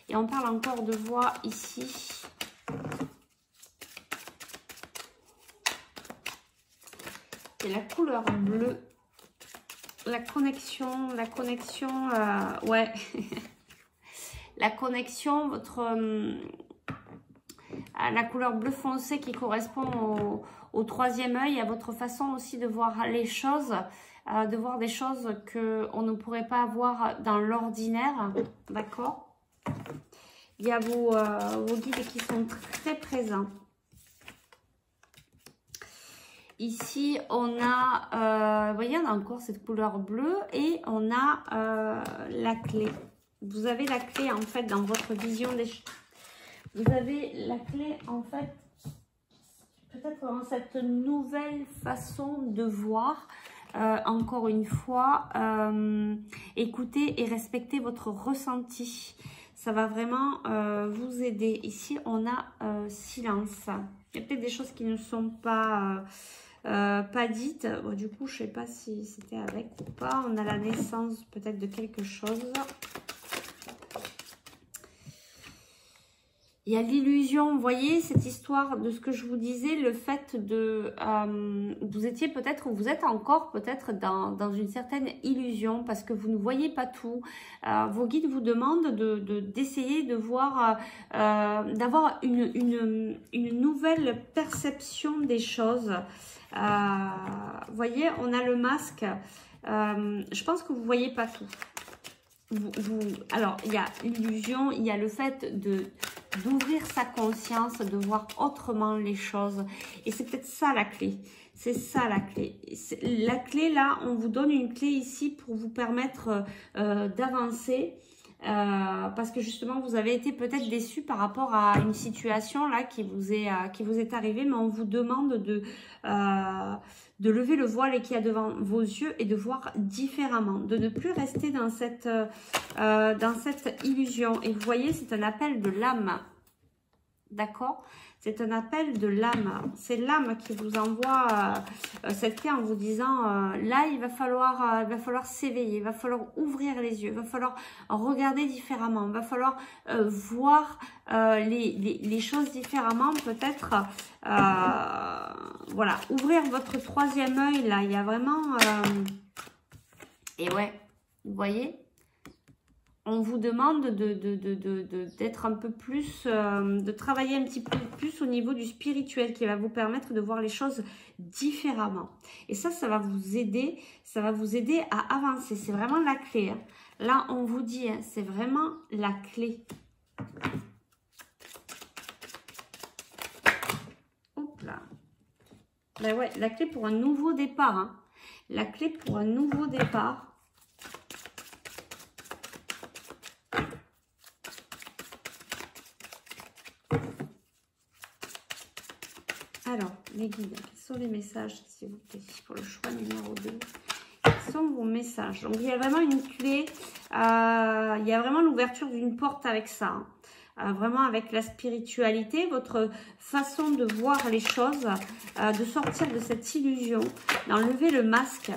et on parle encore de voix ici. Et la couleur bleue, la connexion, ouais, la connexion, la couleur bleu foncé qui correspond au troisième œil, à votre façon aussi de voir les choses, de voir des choses qu'on ne pourrait pas voir dans l'ordinaire, d'accord? Il y a vos guides qui sont très présents. Ici, on a, vous voyez, on a encore cette couleur bleue et on a la clé. Vous avez la clé, en fait, dans votre vision des choses. Vous avez la clé, en fait, peut-être dans cette nouvelle façon de voir. Encore une fois, écoutez et respectez votre ressenti. Ça va vraiment vous aider. Ici, on a silence. Il y a peut-être des choses qui ne sont pas... pas dite. Bon, du coup, je sais pas si c'était avec ou pas. On a la naissance peut-être de quelque chose. Il y a l'illusion, vous voyez, cette histoire de ce que je vous disais, le fait de... vous étiez peut-être, ou vous êtes encore peut-être dans une certaine illusion parce que vous ne voyez pas tout. Vos guides vous demandent d'essayer de voir, d'avoir une nouvelle perception des choses. Vous voyez, on a le masque. Je pense que vous ne voyez pas tout. Alors, il y a l'illusion, il y a le fait d'ouvrir sa conscience, de voir autrement les choses. Et c'est peut-être ça la clé. C'est ça la clé. La clé, là, on vous donne une clé ici pour vous permettre d'avancer. Parce que justement, vous avez été peut-être déçu par rapport à une situation là qui vous est arrivée. Mais on vous demande de lever le voile qui est devant vos yeux et de voir différemment, de ne plus rester dans cette illusion. Et vous voyez, c'est un appel de l'âme, d'accord? C'est un appel de l'âme. C'est l'âme qui vous envoie cette clé en vous disant là, il va falloir s'éveiller, il va falloir ouvrir les yeux, il va falloir regarder différemment, il va falloir voir les choses différemment, peut-être voilà, ouvrir votre troisième œil là. Il y a vraiment et ouais, vous voyez, on vous demande d'être un peu plus, de travailler un petit peu plus au niveau du spirituel qui va vous permettre de voir les choses différemment. Et ça va vous aider, à avancer. C'est vraiment la clé. Hein. Là, on vous dit, hein, c'est vraiment la clé. Hop là. Ben ouais, la clé pour un nouveau départ. Hein. La clé pour un nouveau départ. Alors, les guides, quels sont les messages, s'il vous plaît, pour le choix numéro 2? Quels sont vos messages? Donc, il y a vraiment une clé, il y a vraiment l'ouverture d'une porte avec ça. vraiment avec la spiritualité, votre façon de voir les choses, de sortir de cette illusion, d'enlever le masque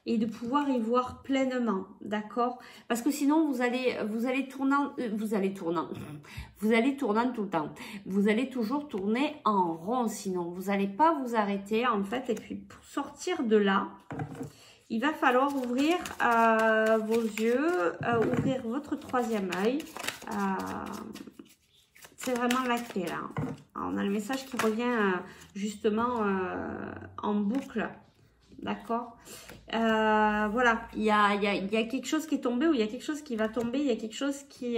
et de pouvoir y voir pleinement, d'accord? Parce que sinon, vous allez tournant tout le temps. Vous allez toujours tourner en rond, sinon. Vous n'allez pas vous arrêter, en fait. Et puis, pour sortir de là, il va falloir ouvrir vos yeux, ouvrir votre troisième œil. C'est vraiment la clé, là. Alors, on a le message qui revient justement en boucle. D'accord, voilà, il y a quelque chose qui est tombé ou il y a quelque chose qui va tomber, il y a quelque chose qui,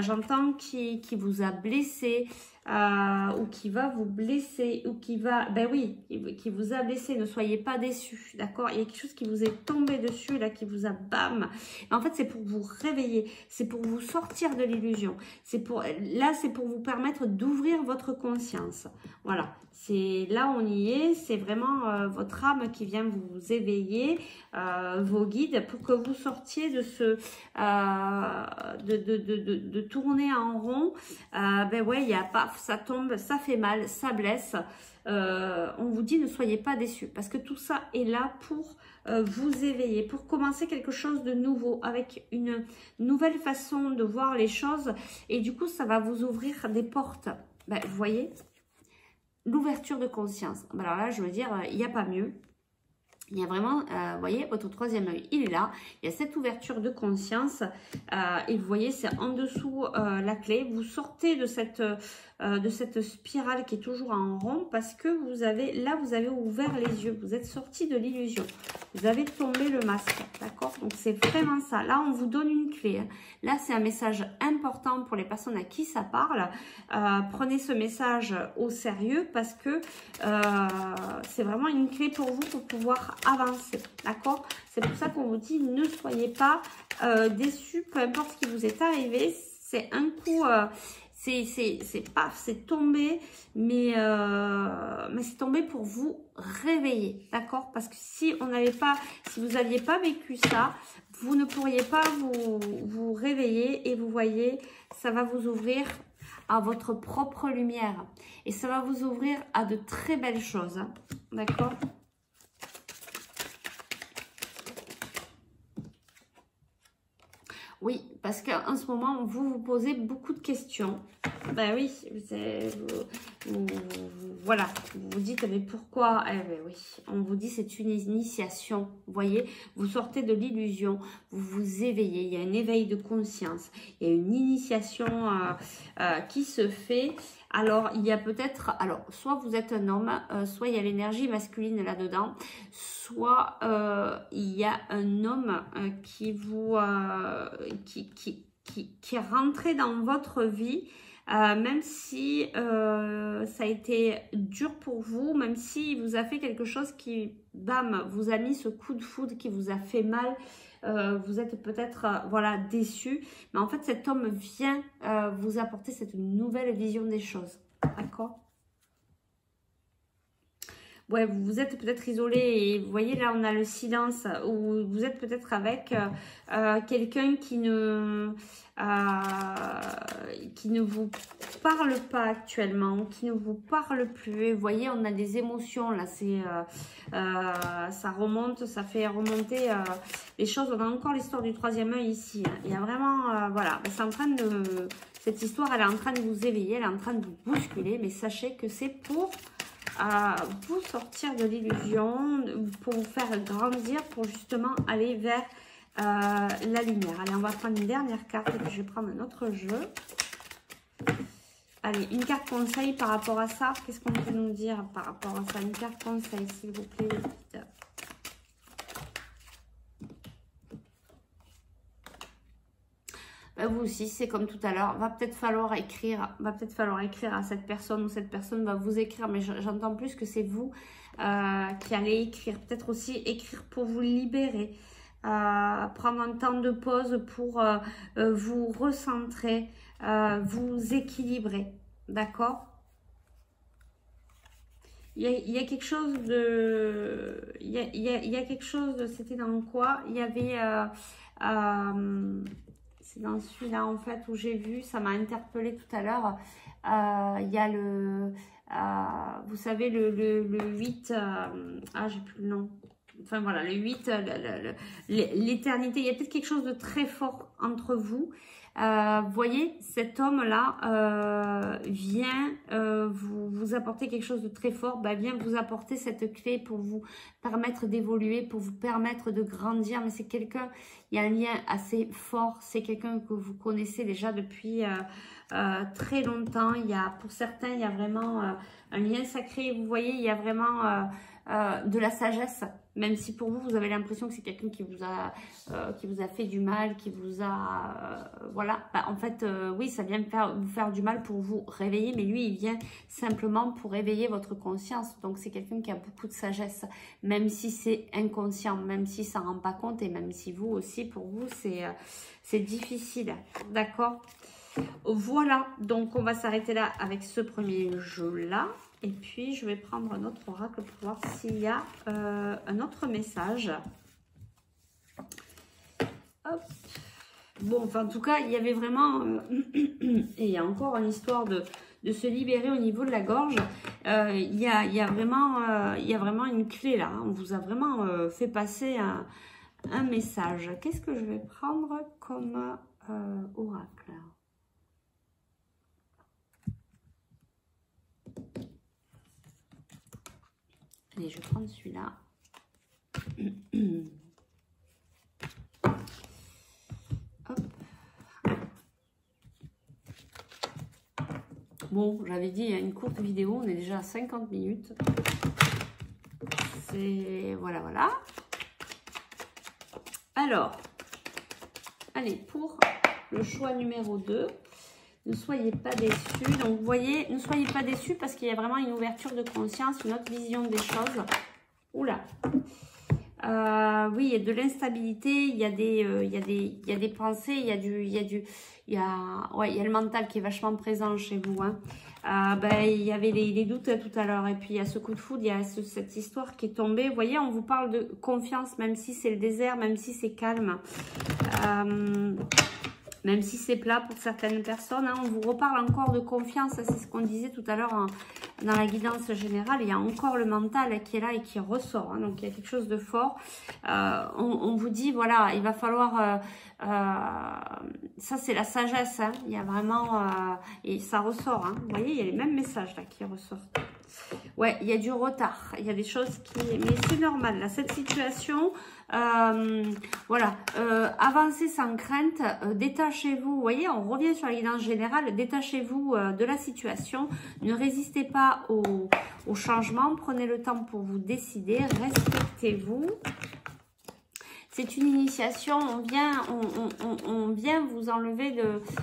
j'entends, qui vous a blessé ou qui va vous blesser ou qui va, ben oui, qui vous a blessé, ne soyez pas déçus, d'accord? Il y a quelque chose qui vous est tombé dessus, là, qui vous a bam. En fait, c'est pour vous réveiller, c'est pour vous sortir de l'illusion, c'est pour vous permettre d'ouvrir votre conscience, voilà. C'est là on y est, c'est vraiment votre âme qui vient vous éveiller, vos guides, pour que vous sortiez de ce de tourner en rond. Ben ouais, il y a pas, ça tombe, ça fait mal, ça blesse. On vous dit ne soyez pas déçus parce que tout ça est là pour vous éveiller, pour commencer quelque chose de nouveau avec une nouvelle façon de voir les choses et du coup ça va vous ouvrir des portes. Ben, vous voyez, l'ouverture de conscience. Alors là, je veux dire, il n'y a pas mieux. Il y a vraiment, vous voyez, votre troisième œil, il est là. Il y a cette ouverture de conscience. Et vous voyez, c'est en dessous la clé. Vous sortez de cette spirale qui est toujours en rond parce que vous avez ouvert les yeux. Vous êtes sorti de l'illusion. Vous avez tombé le masque. D'accord? Donc, c'est vraiment ça. Là, on vous donne une clé. Là, c'est un message important pour les personnes à qui ça parle. Prenez ce message au sérieux parce que c'est vraiment une clé pour vous pour pouvoir avancer, d'accord? C'est pour ça qu'on vous dit ne soyez pas déçus, peu importe ce qui vous est arrivé, c'est un coup, c'est tombé, mais c'est tombé pour vous réveiller, d'accord? Parce que si vous n'aviez pas vécu ça, vous ne pourriez pas vous réveiller et vous voyez, ça va vous ouvrir à votre propre lumière et ça va vous ouvrir à de très belles choses, hein, d'accord? Oui, parce qu'en ce moment, vous vous posez beaucoup de questions. Ben oui, voilà, vous vous dites, mais pourquoi? Eh ben oui, on vous dit c'est une initiation, vous voyez, vous sortez de l'illusion, vous vous éveillez, il y a un éveil de conscience, il y a une initiation qui se fait. Alors, il y a peut-être, soit vous êtes un homme, soit il y a l'énergie masculine là-dedans, soit il y a un homme qui est rentré dans votre vie, même si ça a été dur pour vous, même si vous a fait quelque chose qui, bam, vous a mis ce coup de foudre qui vous a fait mal. Vous êtes peut-être voilà, déçu, mais en fait cet homme vient vous apporter cette nouvelle vision des choses, d'accord? Ouais, vous êtes peut-être isolé et vous voyez là on a le silence, ou vous êtes peut-être avec quelqu'un qui ne vous parle pas actuellement, qui ne vous parle plus. Et vous voyez, on a des émotions là, ça remonte, ça fait remonter les choses. On a encore l'histoire du troisième œil ici, hein. Il y a vraiment, voilà, c'est en train de, cette histoire, elle est en train de vous éveiller, elle est en train de vous bousculer, mais sachez que c'est pour vous sortir de l'illusion, pour vous faire grandir, pour justement aller vers la lumière. Allez, on va prendre une dernière carte et puis je vais prendre un autre jeu. Allez, une carte conseil par rapport à ça. Qu'est-ce qu'on peut nous dire par rapport à ça? Une carte conseil, s'il vous plaît. Ben vous aussi, c'est comme tout à l'heure. Va peut-être falloir écrire à cette personne, ou cette personne va vous écrire. Mais j'entends plus que c'est vous qui allez écrire. Peut-être aussi écrire pour vous libérer. Prendre un temps de pause pour vous recentrer, vous équilibrer, d'accord? Il y a quelque chose de... Il y a quelque chose de... C'était dans quoi? Il y avait... C'est dans celui-là, en fait, où j'ai vu, ça m'a interpellée tout à l'heure. Il y a le... vous savez, le 8... ah, j'ai plus le nom. Enfin, voilà, le 8, l'éternité. Il y a peut-être quelque chose de très fort entre vous. Vous voyez, cet homme-là vient vous apporter quelque chose de très fort, vient vous apporter cette clé pour vous permettre d'évoluer, pour vous permettre de grandir. Mais c'est quelqu'un, il y a un lien assez fort, c'est quelqu'un que vous connaissez déjà depuis très longtemps. Pour certains, il y a vraiment un lien sacré. Vous voyez, il y a vraiment de la sagesse. Même si pour vous, vous avez l'impression que c'est quelqu'un qui vous a fait du mal, qui vous a... voilà. En fait, oui, ça vient vous faire du mal pour vous réveiller. Mais lui, il vient simplement pour éveiller votre conscience. Donc, c'est quelqu'un qui a beaucoup de sagesse. Même si c'est inconscient, même si ça ne rend pas compte. Et même si vous aussi, pour vous, c'est difficile. D'accord ? Voilà. Donc, on va s'arrêter là avec ce premier jeu-là. Et puis, je vais prendre un autre oracle pour voir s'il y a un autre message. Hop. Bon, enfin, en tout cas, il y avait vraiment... et il y a encore une histoire de se libérer au niveau de la gorge. Il y a vraiment une clé là. On vous a vraiment fait passer un message. Qu'est-ce que je vais prendre comme oracle ? Allez, je vais prendre celui-là. Hop. Bon, j'avais dit, il y a une courte vidéo, on est déjà à 50 minutes. C'est... Voilà, voilà. Alors, allez, pour le choix numéro 2, ne soyez pas déçus. Donc, vous voyez, ne soyez pas déçus parce qu'il y a vraiment une ouverture de conscience, une autre vision des choses. Oula. Oui, il y a de l'instabilité, il y a des pensées, il y a le mental qui est vachement présent chez vous. Hein. Il y avait les doutes tout à l'heure et puis il y a ce coup de foudre, il y a cette histoire qui est tombée. Vous voyez, on vous parle de confiance, même si c'est le désert, même si c'est calme. Même si c'est plat pour certaines personnes, hein, on vous reparle encore de confiance. C'est ce qu'on disait tout à l'heure dans la guidance générale. Il y a encore le mental qui est là et qui ressort. Hein, donc, il y a quelque chose de fort. On vous dit, voilà, il va falloir... ça, c'est la sagesse. Hein, il y a vraiment... et ça ressort. Hein, vous voyez, il y a les mêmes messages là qui ressortent. Ouais, il y a du retard. Il y a des choses qui... Mais c'est normal, là, cette situation... voilà, avancez sans crainte, détachez-vous, vous voyez, on revient sur la guidance générale, détachez-vous de la situation, ne résistez pas au changement, prenez le temps pour vous décider, respectez-vous. C'est une initiation, on vient vous enlever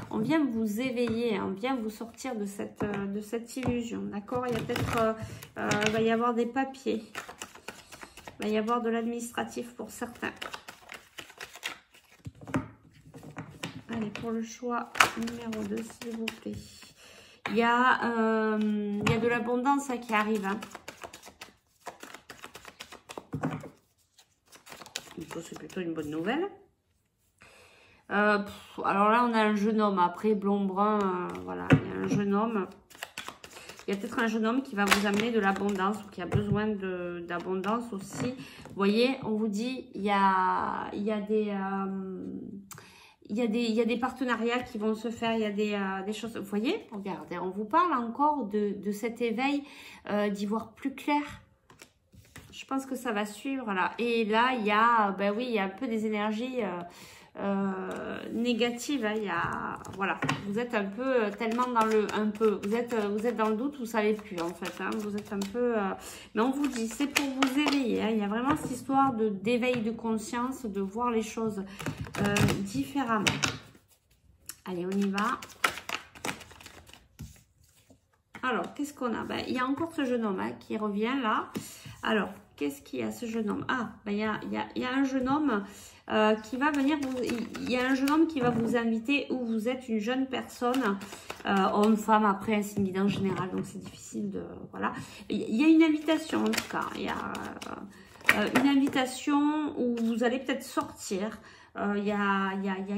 on vient vous éveiller, on vient vous sortir de cette illusion, d'accord? Il y a peut-être, il va y avoir des papiers. Il va y avoir de l'administratif pour certains. Allez, pour le choix numéro 2, s'il vous plaît. Il y a de l'abondance qui arrive. Hein. C'est plutôt une bonne nouvelle. Alors là, on a un jeune homme. Après, blond, brun, voilà, il y a un jeune homme. Il y a peut-être un jeune homme qui va vous amener de l'abondance ou qui a besoin d'abondance aussi. Vous voyez, on vous dit, il y a des partenariats qui vont se faire, il y a des choses. Vous voyez, regardez, on vous parle encore de cet éveil, d'y voir plus clair. Je pense que ça va suivre là. Et là, il y a, ben oui, il y a un peu des énergies négatives. Hein. Il y a, voilà, vous êtes un peu tellement dans vous êtes dans le doute, vous savez plus en fait. Hein. Vous êtes un peu, mais on vous dit, c'est pour vous éveiller. Hein. Il y a vraiment cette histoire d'éveil de conscience, de voir les choses différemment. Allez, on y va. Alors, qu'est-ce qu'on a? Ben, il y a encore ce jeune homme hein, qui revient là. Alors, qu'est-ce qu'il y a ce jeune homme? Ah, ben, il y a un jeune homme qui va venir il y a un jeune homme qui va vous inviter où vous êtes une jeune personne, homme, femme, après c'est une guidance générale, donc c'est difficile de... Voilà. Il y a une invitation en tout cas. Il y a... une invitation où vous allez peut-être sortir. Il y a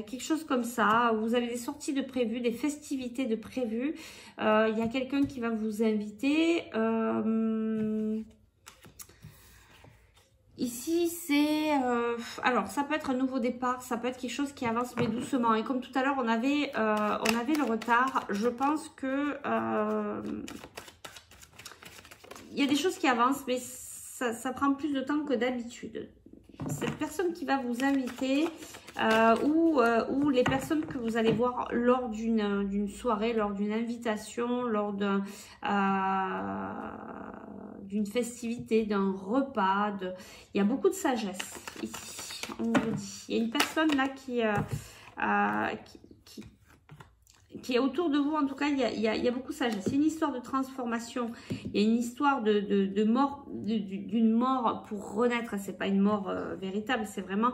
quelque chose comme ça. Vous avez des sorties de prévues, des festivités de prévues. Il y a quelqu'un qui va vous inviter. Ici, c'est... alors, ça peut être un nouveau départ, ça peut être quelque chose qui avance mais doucement. Et comme tout à l'heure, on avait le retard. Je pense que... il y a des choses qui avancent, mais ça prend plus de temps que d'habitude. Cette personne qui va vous inviter ou les personnes que vous allez voir lors d'une soirée, lors d'une invitation, lors d'une festivité, d'un repas. Il y a beaucoup de sagesse ici, on vous dit. Il y a une personne là qui est autour de vous, en tout cas, il y a beaucoup de sagesse. C'est une histoire de transformation. Il y a une histoire de mort, d'une mort pour renaître. C'est pas une mort véritable, c'est vraiment...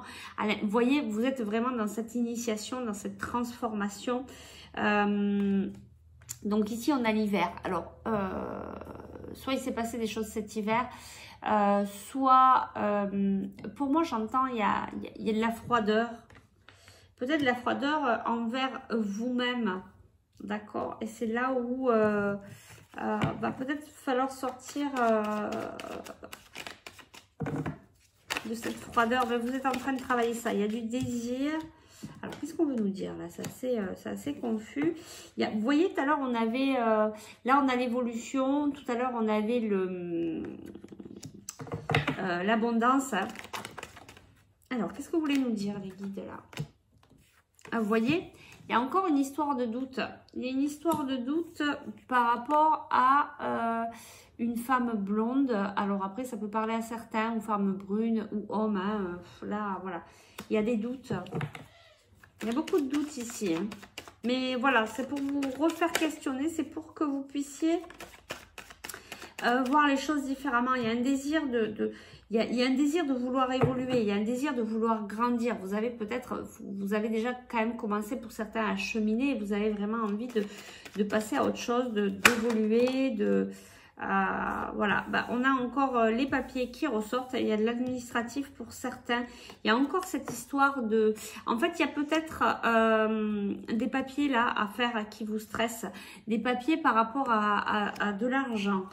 Vous voyez, vous êtes vraiment dans cette initiation, dans cette transformation. Donc ici, on a l'hiver. Alors, soit il s'est passé des choses cet hiver, soit, pour moi, j'entends, il y a de la froideur. Peut-être de la froideur envers vous-même, d'accord? Et c'est là où va peut-être falloir sortir de cette froideur. Mais vous êtes en train de travailler ça. Il y a du désir. Alors, qu'est-ce qu'on veut nous dire là? C'est assez confus. Vous voyez, tout à l'heure, on avait... là, on a l'évolution. Tout à l'heure, on avait l'abondance. Alors, qu'est-ce que vous voulez nous dire, les guides, là? Vous voyez, il y a encore une histoire de doute. Il y a une histoire de doute par rapport à une femme blonde. Alors après, ça peut parler à certains, ou femme brune, ou homme. Hein. Là, voilà. Il y a des doutes. Il y a beaucoup de doutes ici. Hein. Mais voilà, c'est pour vous refaire questionner. C'est pour que vous puissiez voir les choses différemment. Il y a un désir il y a un désir de vouloir évoluer, il y a un désir de vouloir grandir. Vous avez déjà quand même commencé pour certains à cheminer et vous avez vraiment envie de passer à autre chose, d'évoluer, voilà. On a encore les papiers qui ressortent. Il y a de l'administratif pour certains. Il y a encore cette histoire de... En fait, il y a peut-être des papiers là à faire qui vous stressent. Des papiers par rapport à de l'argent.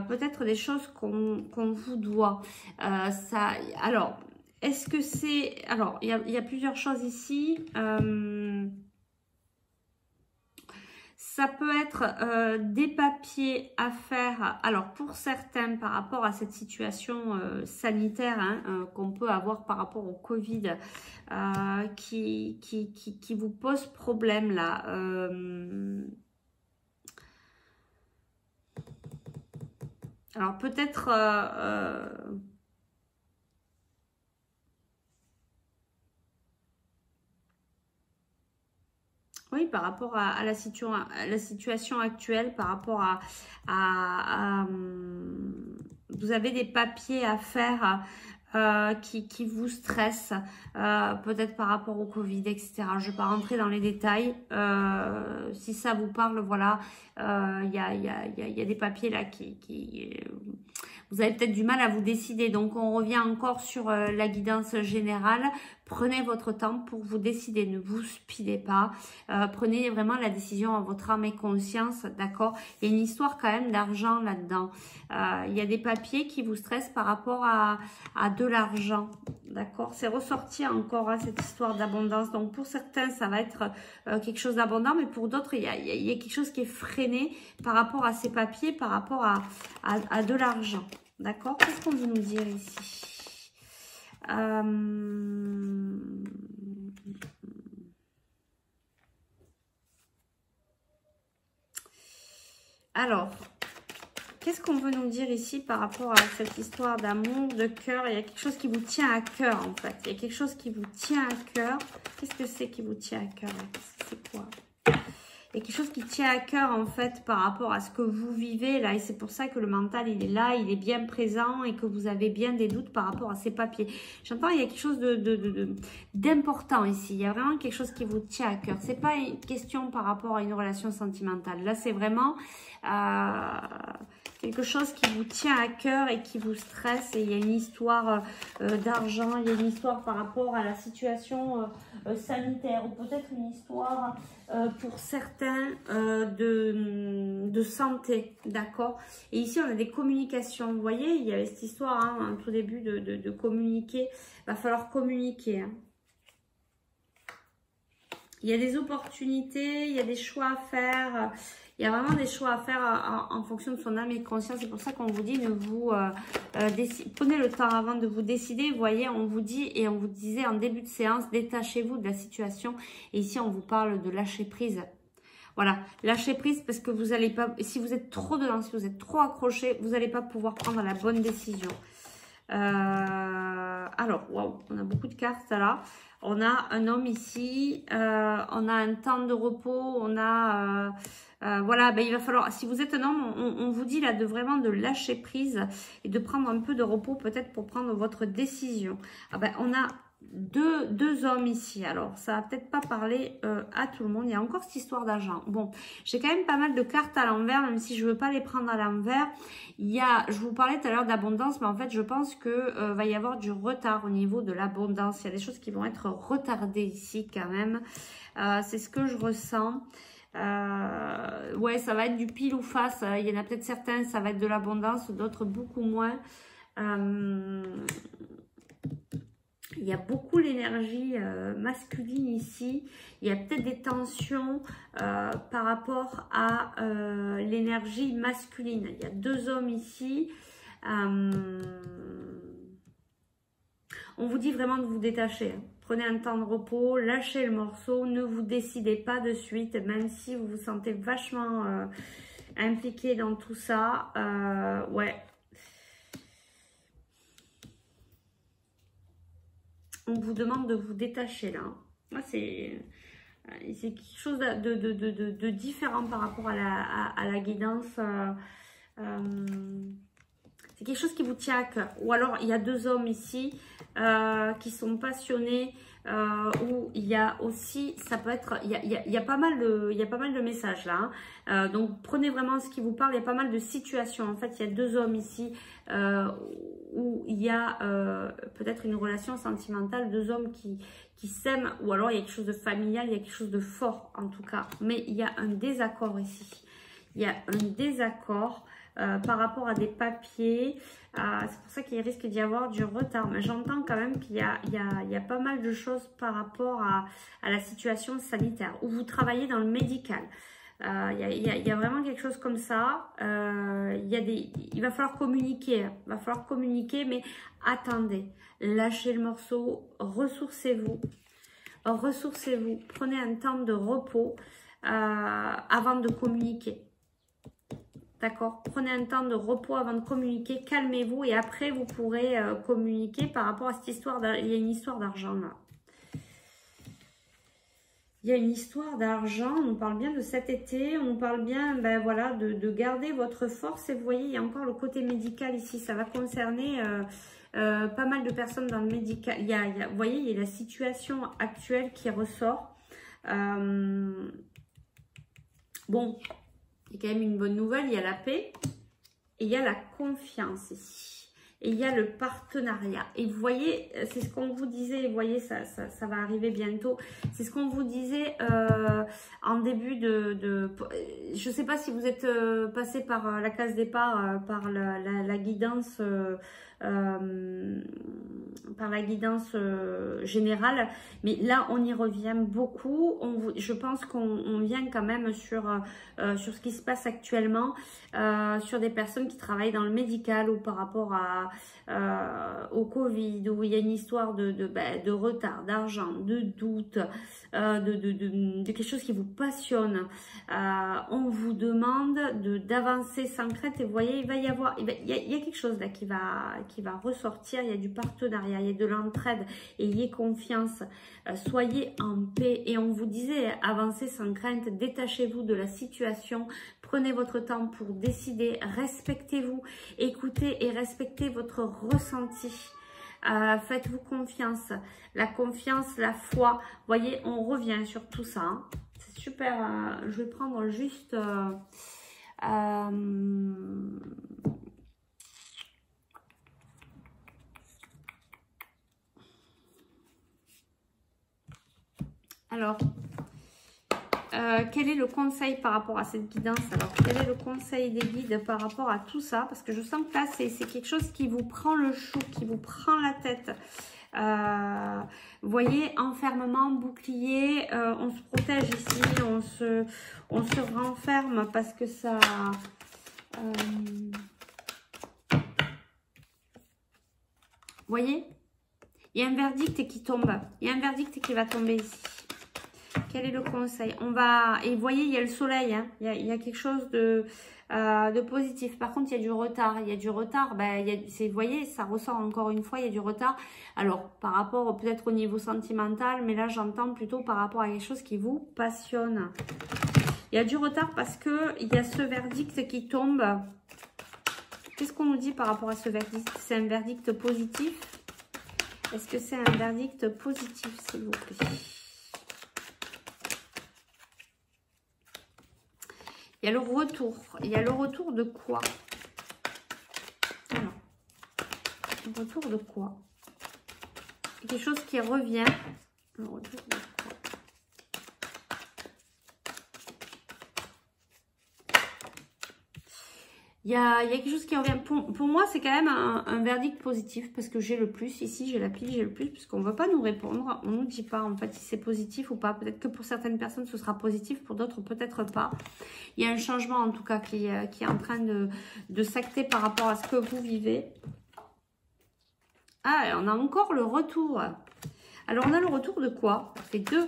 Peut-être des choses qu'on vous doit. Alors, est-ce que c'est... Alors, il y a plusieurs choses ici. Ça peut être des papiers à faire, alors pour certains par rapport à cette situation sanitaire hein, qu'on peut avoir par rapport au Covid qui vous pose problème là. Alors peut-être... oui, par rapport à la situation actuelle, par rapport vous avez des papiers à faire qui vous stressent, peut-être par rapport au Covid, etc. Je ne vais pas rentrer dans les détails. Si ça vous parle, voilà, il y a des papiers là vous avez peut-être du mal à vous décider. Donc, on revient encore sur la guidance générale. Prenez votre temps pour vous décider. Ne vous speedez pas. Prenez vraiment la décision à votre âme et conscience. D'accord? Il y a une histoire quand même d'argent là-dedans. Il y a des papiers qui vous stressent par rapport à de l'argent. D'accord? C'est ressorti encore hein, cette histoire d'abondance. Donc, pour certains, ça va être quelque chose d'abondant. Mais pour d'autres, il y a quelque chose qui est freiné par rapport à ces papiers, par rapport à de l'argent. D'accord? Qu'est-ce qu'on veut nous dire ici? Alors, qu'est-ce qu'on veut nous dire ici par rapport à cette histoire d'amour, de cœur? Il y a quelque chose qui vous tient à cœur en fait. Il y a quelque chose qui vous tient à cœur. Qu'est-ce que c'est qui vous tient à cœur? C'est quoi? Il y a quelque chose qui tient à cœur en fait par rapport à ce que vous vivez là et c'est pour ça que le mental il est là, il est bien présent et que vous avez bien des doutes par rapport à ces papiers. J'entends il y a quelque chose d'important ici, il y a vraiment quelque chose qui vous tient à cœur. C'est pas une question par rapport à une relation sentimentale, là c'est vraiment quelque chose qui vous tient à cœur et qui vous stresse. Et il y a une histoire d'argent, il y a une histoire par rapport à la situation sanitaire, ou peut-être une histoire pour certains de santé, d'accord. Et ici on a des communications, vous voyez, il y avait cette histoire hein, en tout début de communiquer, il va falloir communiquer, hein. Il y a des opportunités, il y a des choix à faire, il y a vraiment des choix à faire en fonction de son âme et de conscience. C'est pour ça qu'on vous dit, ne vous prenez le temps avant de vous décider. Vous voyez, on vous dit et on vous disait en début de séance, détachez-vous de la situation. Et ici, on vous parle de lâcher prise. Voilà, lâchez prise parce que vous n'allez pas, si vous êtes trop dedans, si vous êtes trop accroché, vous n'allez pas pouvoir prendre la bonne décision. Alors, waouh, on a beaucoup de cartes là. On a un homme ici, on a un temps de repos, on a... voilà, ben, il va falloir, si vous êtes un homme, on vous dit là de vraiment de lâcher prise et de prendre un peu de repos peut-être pour prendre votre décision. Ah ben, on a deux hommes ici, alors ça va peut-être pas parler à tout le monde. Il y a encore cette histoire d'argent. Bon, j'ai quand même pas mal de cartes à l'envers, même si je veux pas les prendre à l'envers. Il y a, je vous parlais tout à l'heure d'abondance, mais en fait je pense que va y avoir du retard au niveau de l'abondance. Il y a des choses qui vont être retardées ici quand même. C'est ce que je ressens. Ouais, ça va être du pile ou face. Il y en a peut-être certains, ça va être de l'abondance, d'autres beaucoup moins. Il y a beaucoup l'énergie masculine ici. Il y a peut-être des tensions par rapport à l'énergie masculine. Il y a deux hommes ici. On vous dit vraiment de vous détacher. Prenez un temps de repos, lâchez le morceau. Ne vous décidez pas de suite, même si vous vous sentez vachement impliqué dans tout ça. Ouais. On vous demande de vous détacher là. C'est quelque chose de différent par rapport à la guidance. C'est quelque chose qui vous tient à cœur. Ou alors il y a deux hommes ici qui sont passionnés. Où il y a aussi, ça peut être, il y a pas mal de messages là. Donc prenez vraiment ce qui vous parle. Il y a pas mal de situations. En fait, il y a deux hommes ici où il y a peut-être une relation sentimentale, deux hommes qui s'aiment, ou alors il y a quelque chose de familial, il y a quelque chose de fort en tout cas. Mais il y a un désaccord ici. Il y a un désaccord par rapport à des papiers. C'est pour ça qu'il risque d'y avoir du retard. Mais j'entends quand même qu'il y a pas mal de choses par rapport à la situation sanitaire. Où vous travaillez dans le médical. Il y a vraiment quelque chose comme ça. Il va falloir communiquer. Il va falloir communiquer, mais attendez. Lâchez le morceau. Ressourcez-vous. Ressourcez-vous. Prenez un temps de repos avant de communiquer. D'accord? Prenez un temps de repos avant de communiquer. Calmez-vous et après, vous pourrez communiquer par rapport à cette histoire. Il y a une histoire d'argent là. Il y a une histoire d'argent, on nous parle bien de cet été, on nous parle bien ben voilà, de garder votre force. Et vous voyez, il y a encore le côté médical ici, ça va concerner pas mal de personnes dans le médical. Vous voyez, il y a la situation actuelle qui ressort. Bon, il y a quand même une bonne nouvelle, il y a la paix et il y a la confiance ici. Et il y a le partenariat. Et vous voyez, c'est ce qu'on vous disait, vous voyez, ça va arriver bientôt. C'est ce qu'on vous disait en début je ne sais pas si vous êtes passé par la case départ, par la guidance, générale. Mais là, on y revient beaucoup. Je pense qu'on vient quand même sur ce qui se passe actuellement, sur des personnes qui travaillent dans le médical ou par rapport au Covid, où il y a une histoire de retard, d'argent, de doute, de quelque chose qui vous passionne. On vous demande d'avancer sans crainte et vous voyez, il y a quelque chose là qui va ressortir. Il y a du partenariat, il y a de l'entraide, ayez confiance, soyez en paix. Et on vous disait, avancez sans crainte, détachez-vous de la situation, prenez votre temps pour décider, respectez-vous, écoutez et respectez votre ressenti. Faites-vous confiance, la confiance, la foi. Vous voyez, on revient sur tout ça. Hein. C'est super. Je vais prendre juste Alors, quel est le conseil par rapport à cette guidance? Alors, quel est le conseil des guides par rapport à tout ça? Parce que je sens que là, c'est quelque chose qui vous prend le chou, qui vous prend la tête. Vous voyez, enfermement, bouclier, on se protège ici, on se renferme parce que ça... vous voyez, il y a un verdict qui tombe. Il y a un verdict qui va tomber ici. Quel est le conseil? On va... Et vous voyez, il y a le soleil. Hein. Il y a quelque chose de positif. Par contre, il y a du retard. Il y a du retard. Ben, vous voyez, ça ressort encore une fois. Il y a du retard. Alors, par rapport peut-être au niveau sentimental. Mais là, j'entends plutôt par rapport à quelque chose qui vous passionne. Il y a du retard parce qu'il y a ce verdict qui tombe. Qu'est-ce qu'on nous dit par rapport à ce verdict? C'est un verdict positif? Est-ce que c'est un verdict positif, s'il vous plaît? Il y a le retour. Il y a le retour de quoi? Alors, le retour de quoi? Quelque chose qui revient. Le retour de quoi? Il y a quelque chose qui revient. Pour moi, c'est quand même un verdict positif parce que j'ai le plus. Ici, j'ai la pile, j'ai le plus puisqu'on ne veut pas nous répondre. On ne nous dit pas en fait si c'est positif ou pas. Peut-être que pour certaines personnes, ce sera positif. Pour d'autres, peut-être pas. Il y a un changement en tout cas qui est en train de s'acter par rapport à ce que vous vivez. Ah, et on a encore le retour. Alors, on a le retour de quoi? Ça fait deux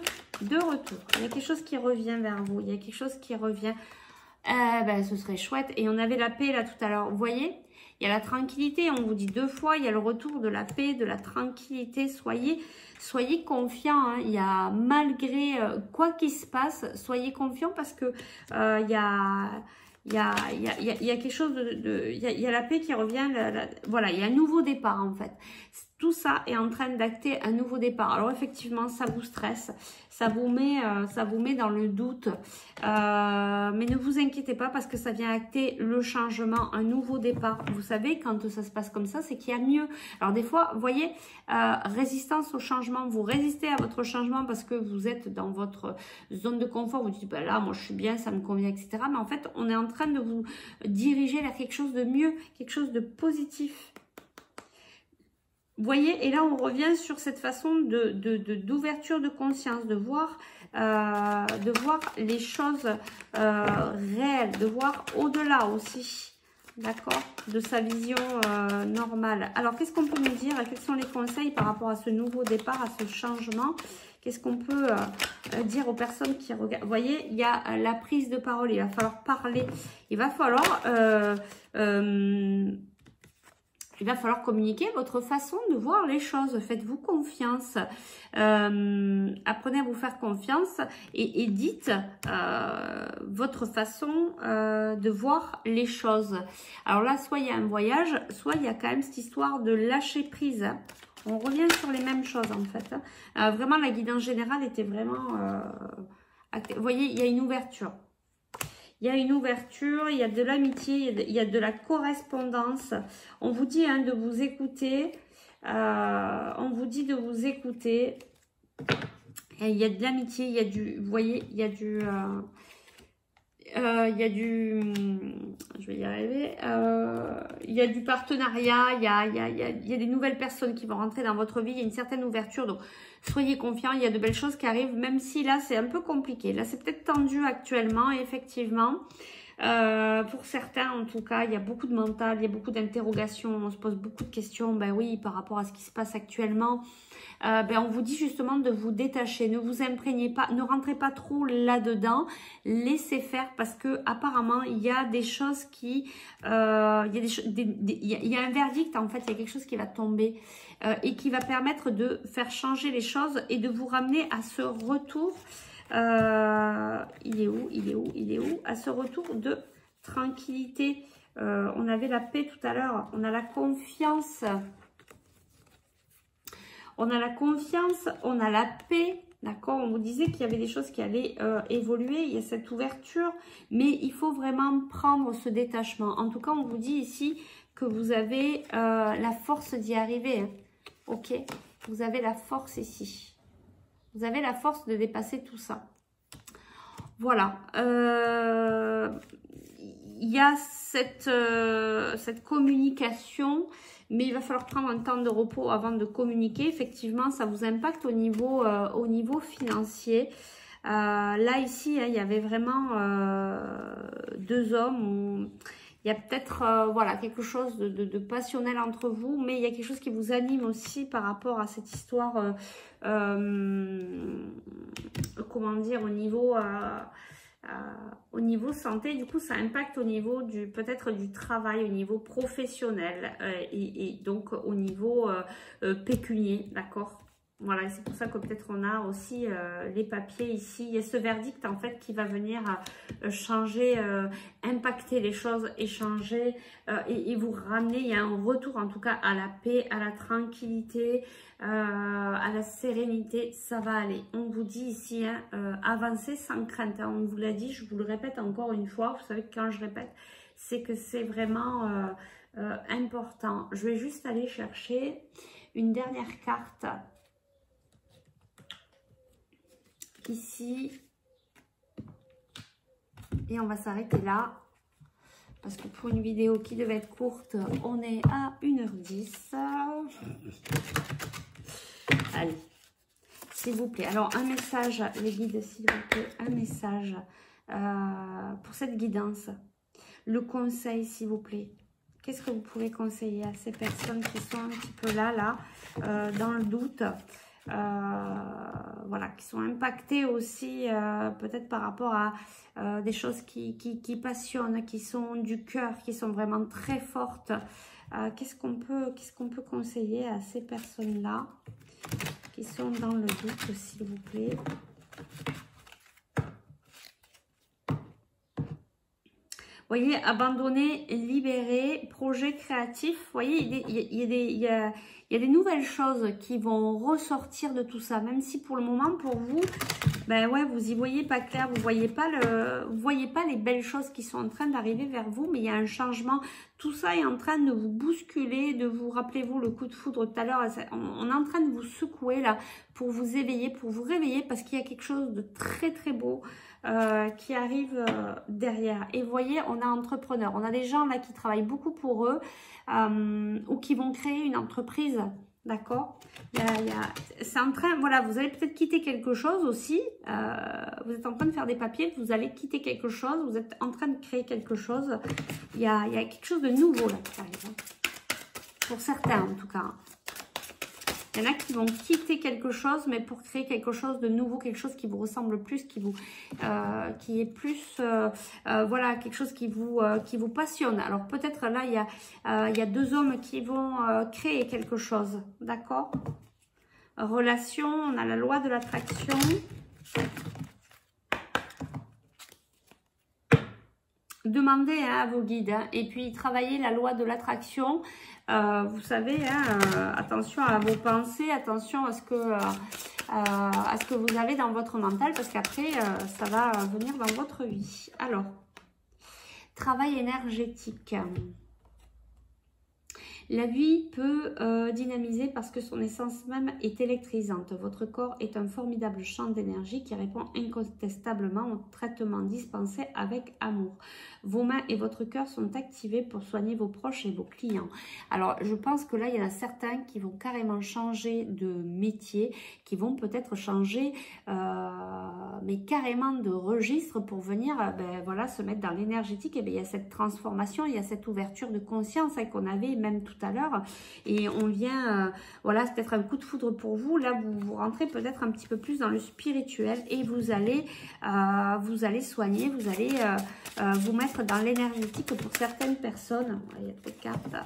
retours. Il y a quelque chose qui revient vers vous. Il y a quelque chose qui revient... ben, ce serait chouette. Et on avait la paix là tout à l'heure. Vous voyez, il y a la tranquillité. On vous dit 2 fois. Il y a le retour de la paix, de la tranquillité. Soyez confiants. Hein. Il y a malgré quoi qu'il se passe, soyez confiants parce que il y a quelque chose il y a la paix qui revient. Voilà, il y a un nouveau départ en fait. Tout ça est en train d'acter un nouveau départ. Alors effectivement, ça vous stresse, ça vous met dans le doute. Mais ne vous inquiétez pas parce que ça vient acter le changement, un nouveau départ. Vous savez, quand ça se passe comme ça, c'est qu'il y a mieux. Alors des fois, vous voyez, résistance au changement. Vous résistez à votre changement parce que vous êtes dans votre zone de confort. Vous dites, ben là, moi je suis bien, ça me convient, etc. Mais en fait, on est en train de vous diriger vers quelque chose de mieux, quelque chose de positif. Vous voyez, et là on revient sur cette façon d'ouverture de conscience, de voir les choses réelles, de voir au-delà aussi, d'accord, de sa vision normale. Alors qu'est-ce qu'on peut nous dire? Quels sont les conseils par rapport à ce nouveau départ, à ce changement? Qu'est-ce qu'on peut dire aux personnes qui regardent? Vous voyez, il y a la prise de parole, il va falloir parler, il va falloir communiquer votre façon de voir les choses. Faites-vous confiance. Apprenez à vous faire confiance et dites votre façon de voir les choses. Alors là, soit il y a un voyage, soit il y a quand même cette histoire de lâcher prise. On revient sur les mêmes choses en fait. Vraiment, la guidance générale était vraiment... vous voyez, il y a une ouverture. Il y a une ouverture, il y a de l'amitié, il y a de la correspondance. On vous dit hein, de vous écouter. On vous dit de vous écouter. Et il y a de l'amitié, il y a du... Vous voyez, il y a du... je vais y arriver. Il y a du partenariat, il y a des nouvelles personnes qui vont rentrer dans votre vie. Il y a une certaine ouverture. Donc, soyez confiants, il y a de belles choses qui arrivent, même si là, c'est un peu compliqué. Là, c'est peut-être tendu actuellement, effectivement. Pour certains, en tout cas, il y a beaucoup de mental, il y a beaucoup d'interrogations, on se pose beaucoup de questions. Ben oui, par rapport à ce qui se passe actuellement. On vous dit justement de vous détacher, ne vous imprégnez pas, ne rentrez pas trop là-dedans, laissez faire parce que apparemment il y a des choses qui, il y a un verdict en fait, il y a quelque chose qui va tomber et qui va permettre de faire changer les choses et de vous ramener à ce retour. Il est où à ce retour de tranquillité. On avait la paix tout à l'heure, on a la confiance. On a la confiance, on a la paix, d'accord? On vous disait qu'il y avait des choses qui allaient évoluer, il y a cette ouverture, mais il faut vraiment prendre ce détachement. En tout cas, on vous dit ici que vous avez la force d'y arriver, hein. Ok? Vous avez la force ici. Vous avez la force de dépasser tout ça. Voilà. Il y a cette communication, mais il va falloir prendre un temps de repos avant de communiquer. Effectivement, ça vous impacte au niveau financier. Là, ici, hein, il y avait vraiment deux hommes. Il y a peut-être voilà, quelque chose de passionnel entre vous, mais il y a quelque chose qui vous anime aussi par rapport à cette histoire, comment dire, au niveau santé. Du coup, ça impacte au niveau peut-être du travail, au niveau professionnel et donc au niveau pécunier, d'accord? Voilà, c'est pour ça que peut-être on a aussi les papiers ici. Il y a ce verdict en fait qui va venir changer, impacter les choses, échanger et vous ramener. Il y a un retour en tout cas à la paix, à la tranquillité, à la sérénité. Ça va aller. On vous dit ici, hein, avancez sans crainte. Hein. On vous l'a dit, je vous le répète encore une fois. Vous savez que quand je répète, c'est que c'est vraiment important. Je vais juste aller chercher une dernière carte. Ici, et on va s'arrêter là parce que pour une vidéo qui devait être courte, on est à 1h10. Allez, s'il vous plaît, alors un message, les guides, s'il vous plaît, un message pour cette guidance, le conseil, s'il vous plaît. Qu'est-ce que vous pouvez conseiller à ces personnes qui sont un petit peu là, dans le doute, voilà, qui sont impactés aussi peut-être par rapport à des choses qui passionnent, qui sont du cœur, qui sont vraiment très fortes. Qu'est-ce qu'on peut conseiller à ces personnes-là qui sont dans le doute, s'il vous plaît? Vous voyez, abandonner, libérer, projet créatif. Vous voyez, il y a des nouvelles choses qui vont ressortir de tout ça. Même si pour le moment, pour vous, ben ouais, vous y voyez pas clair, vous voyez pas les belles choses qui sont en train d'arriver vers vous, mais il y a un changement. Tout ça est en train de vous bousculer, de vous, rappelez-vous le coup de foudre tout à l'heure, on est en train de vous secouer là pour vous éveiller, pour vous réveiller, parce qu'il y a quelque chose de très très beau qui arrive derrière. Et vous voyez, on a entrepreneurs, on a des gens là qui travaillent beaucoup pour eux ou qui vont créer une entreprise, d'accord? C'est en train, voilà, vous allez peut-être quitter quelque chose aussi, vous êtes en train de faire des papiers, vous allez quitter quelque chose, vous êtes en train de créer quelque chose, il y a quelque chose de nouveau là qui arrive, hein. Pour certains en tout cas. Il y en a qui vont quitter quelque chose, mais pour créer quelque chose de nouveau, quelque chose qui vous ressemble plus, qui est plus, voilà, quelque chose qui vous passionne. Alors peut-être là, il y a deux hommes qui vont créer quelque chose, d'accord? Relation, on a la loi de l'attraction. Demandez hein, à vos guides, hein, et puis travaillez la loi de l'attraction. Vous savez, hein, attention à vos pensées, attention à ce que vous avez dans votre mental, parce qu'après, ça va venir dans votre vie. Alors, travail énergétique. La vie peut dynamiser parce que son essence même est électrisante. Votre corps est un formidable champ d'énergie qui répond incontestablement au traitement dispensé avec amour. Vos mains et votre cœur sont activés pour soigner vos proches et vos clients. Alors, je pense que là, il y en a certains qui vont carrément changer de métier, qui vont peut-être changer, mais carrément de registre pour venir, ben, voilà, se mettre dans l'énergétique. Et bien, il y a cette transformation, il y a cette ouverture de conscience hein, qu'on avait même tout à l'heure. Et on vient, voilà, c'est peut-être un coup de foudre pour vous. Là, vous rentrez peut-être un petit peu plus dans le spirituel et vous allez soigner, vous allez vous mettre dans l'énergétique pour certaines personnes. Il y a trop de cartes.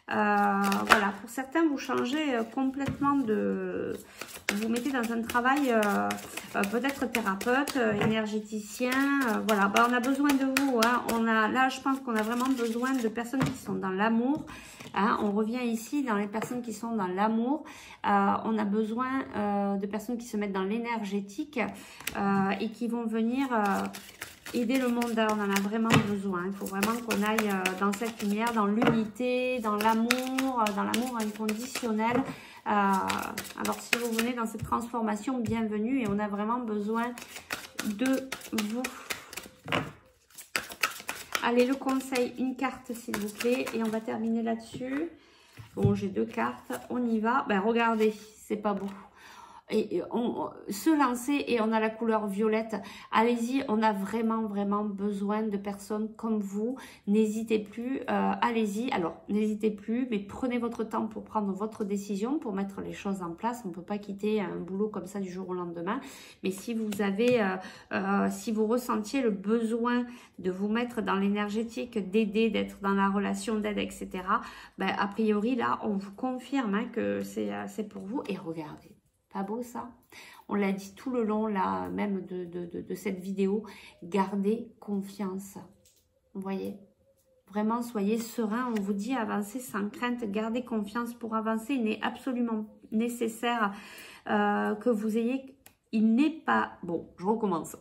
Voilà, pour certains, vous changez complètement de... Vous mettez dans un travail peut-être thérapeute, énergéticien. Voilà, bah, on a besoin de vous. Hein. Là, je pense qu'on a vraiment besoin de personnes qui sont dans l'amour. Hein. On revient ici dans les personnes qui sont dans l'amour. On a besoin de personnes qui se mettent dans l'énergétique et qui vont venir... aider le monde, on en a vraiment besoin. Il faut vraiment qu'on aille dans cette lumière, dans l'unité, dans l'amour inconditionnel. Alors si vous venez dans cette transformation, bienvenue, et on a vraiment besoin de vous. Allez, le conseil, une carte s'il vous plaît, et on va terminer là-dessus. Bon, j'ai 2 cartes, on y va. Ben regardez, c'est pas beau. Et on se lancer, et on a la couleur violette. Allez-y, on a vraiment besoin de personnes comme vous. N'hésitez plus, allez-y. Alors, n'hésitez plus, mais prenez votre temps pour prendre votre décision, pour mettre les choses en place. On ne peut pas quitter un boulot comme ça du jour au lendemain. Mais si vous avez, si vous ressentiez le besoin de vous mettre dans l'énergétique, d'aider, d'être dans la relation d'aide, etc., ben, a priori, là, on vous confirme hein, que c'est pour vous. Et regardez. Pas beau ça? On l'a dit tout le long là, même de cette vidéo. Gardez confiance. Vous voyez? Vraiment, soyez serein. On vous dit avancer sans crainte. Gardez confiance pour avancer. Il est absolument nécessaire que vous ayez... Il n'est pas... Bon, je recommence.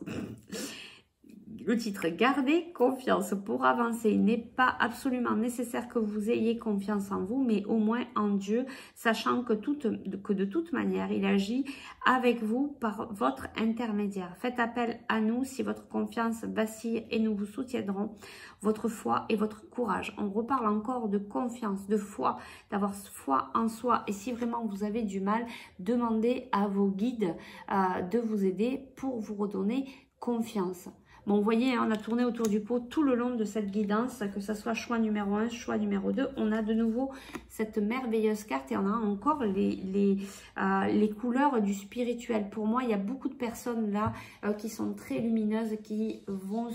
Le titre, gardez confiance pour avancer. Il n'est pas absolument nécessaire que vous ayez confiance en vous, mais au moins en Dieu, sachant que de toute manière, il agit avec vous par votre intermédiaire. Faites appel à nous si votre confiance vacille et nous vous soutiendrons, votre foi et votre courage. On reparle encore de confiance, de foi, d'avoir foi en soi. Et si vraiment vous avez du mal, demandez à vos guides de vous aider pour vous redonner confiance. Bon, vous voyez, hein, on a tourné autour du pot tout le long de cette guidance, que ce soit choix numéro 1, choix numéro 2. On a de nouveau cette merveilleuse carte et on a encore les couleurs du spirituel. Pour moi, il y a beaucoup de personnes là qui sont très lumineuses, qui vont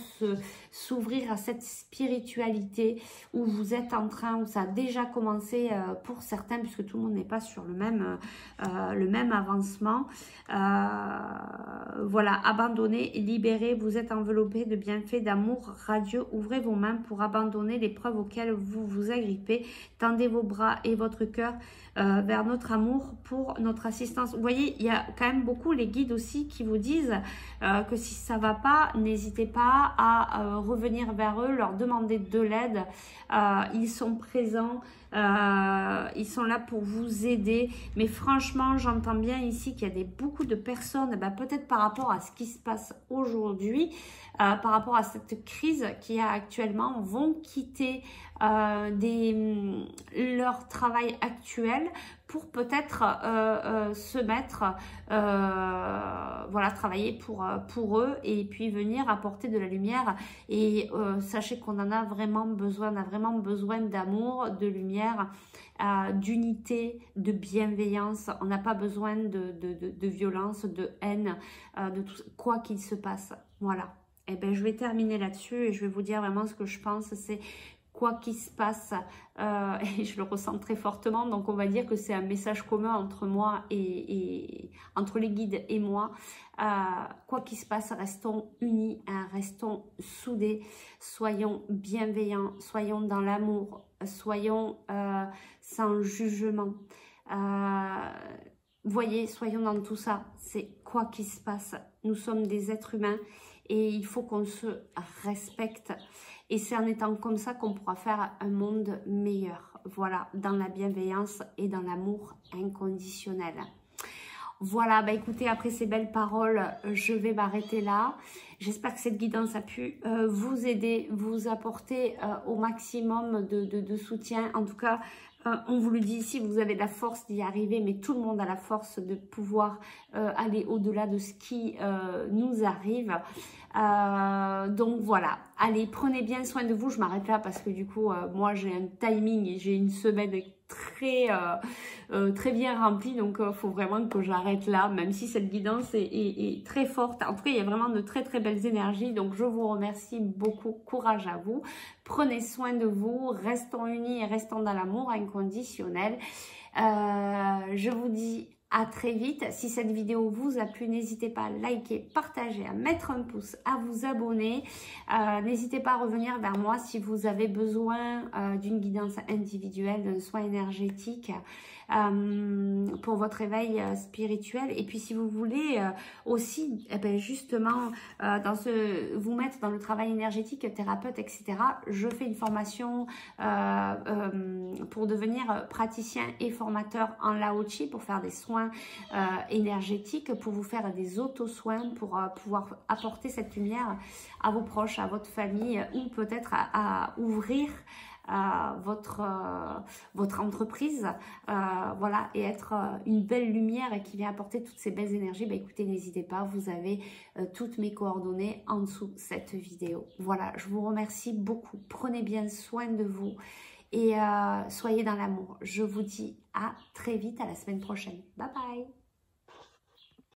s'ouvrir à cette spiritualité où vous êtes en train, où ça a déjà commencé pour certains, puisque tout le monde n'est pas sur le même avancement. Voilà, abandonnez, libérez, vous êtes enveloppé de bienfaits, d'amour radieux. Ouvrez vos mains pour abandonner les preuves auxquelles vous vous agrippez. Tendez vos bras et votre cœur vers notre amour pour notre assistance. Vous voyez, il y a quand même beaucoup les guides aussi qui vous disent que si ça va pas, n'hésitez pas à revenir vers eux, leur demander de l'aide. Ils sont présents. Ils sont là pour vous aider, mais franchement j'entends bien ici qu'il y a beaucoup de personnes, peut-être par rapport à ce qui se passe aujourd'hui, par rapport à cette crise qu'il y a actuellement, vont quitter leur travail actuel pour peut-être se mettre, voilà, travailler pour eux et puis venir apporter de la lumière. Et sachez qu'on en a vraiment besoin, on a vraiment besoin d'amour, de lumière, d'unité, de bienveillance. On n'a pas besoin de violence, de haine, de tout, quoi qu'il se passe. Voilà. Et ben, je vais terminer là-dessus et je vais vous dire vraiment ce que je pense. C'est quoi qu'il se passe, et je le ressens très fortement, donc on va dire que c'est un message commun entre moi et entre les guides et moi. Quoi qu'il se passe, restons unis, hein, restons soudés, soyons bienveillants, soyons dans l'amour, soyons sans jugement. Voyez, soyons dans tout ça. C'est quoi qu'il se passe, nous sommes des êtres humains et il faut qu'on se respecte. Et c'est en étant comme ça qu'on pourra faire un monde meilleur. Voilà, dans la bienveillance et dans l'amour inconditionnel. Voilà, bah écoutez, après ces belles paroles, je vais m'arrêter là. J'espère que cette guidance a pu vous aider, vous apporter au maximum de soutien. En tout cas, on vous le dit ici, vous avez la force d'y arriver, mais tout le monde a la force de pouvoir aller au-delà de ce qui nous arrive. Donc voilà, allez, prenez bien soin de vous. Je m'arrête là parce que du coup, moi j'ai un timing et j'ai une semaine très bien remplie, donc faut vraiment que j'arrête là, même si cette guidance est très forte. En tout cas, il y a vraiment de très belles énergies, donc je vous remercie beaucoup. Courage à vous, prenez soin de vous, restons unis et restons dans l'amour inconditionnel. Je vous dis à très vite. Si cette vidéo vous a plu, n'hésitez pas à liker, partager, à mettre un pouce, à vous abonner. N'hésitez pas à revenir vers moi si vous avez besoin d'une guidance individuelle, d'un soin énergétique pour votre éveil spirituel. Et puis si vous voulez aussi justement vous mettre dans le travail énergétique, thérapeute, etc., je fais une formation pour devenir praticien et formateur en Lao-Chi, pour faire des soins énergétiques, pour vous faire des auto-soins, pour pouvoir apporter cette lumière à vos proches, à votre famille, ou peut-être à ouvrir votre entreprise, voilà, et être une belle lumière qui vient apporter toutes ces belles énergies. Écoutez, n'hésitez pas, vous avez toutes mes coordonnées en dessous de cette vidéo. Voilà, je vous remercie beaucoup, prenez bien soin de vous et soyez dans l'amour. Je vous dis à très vite, à la semaine prochaine. Bye bye.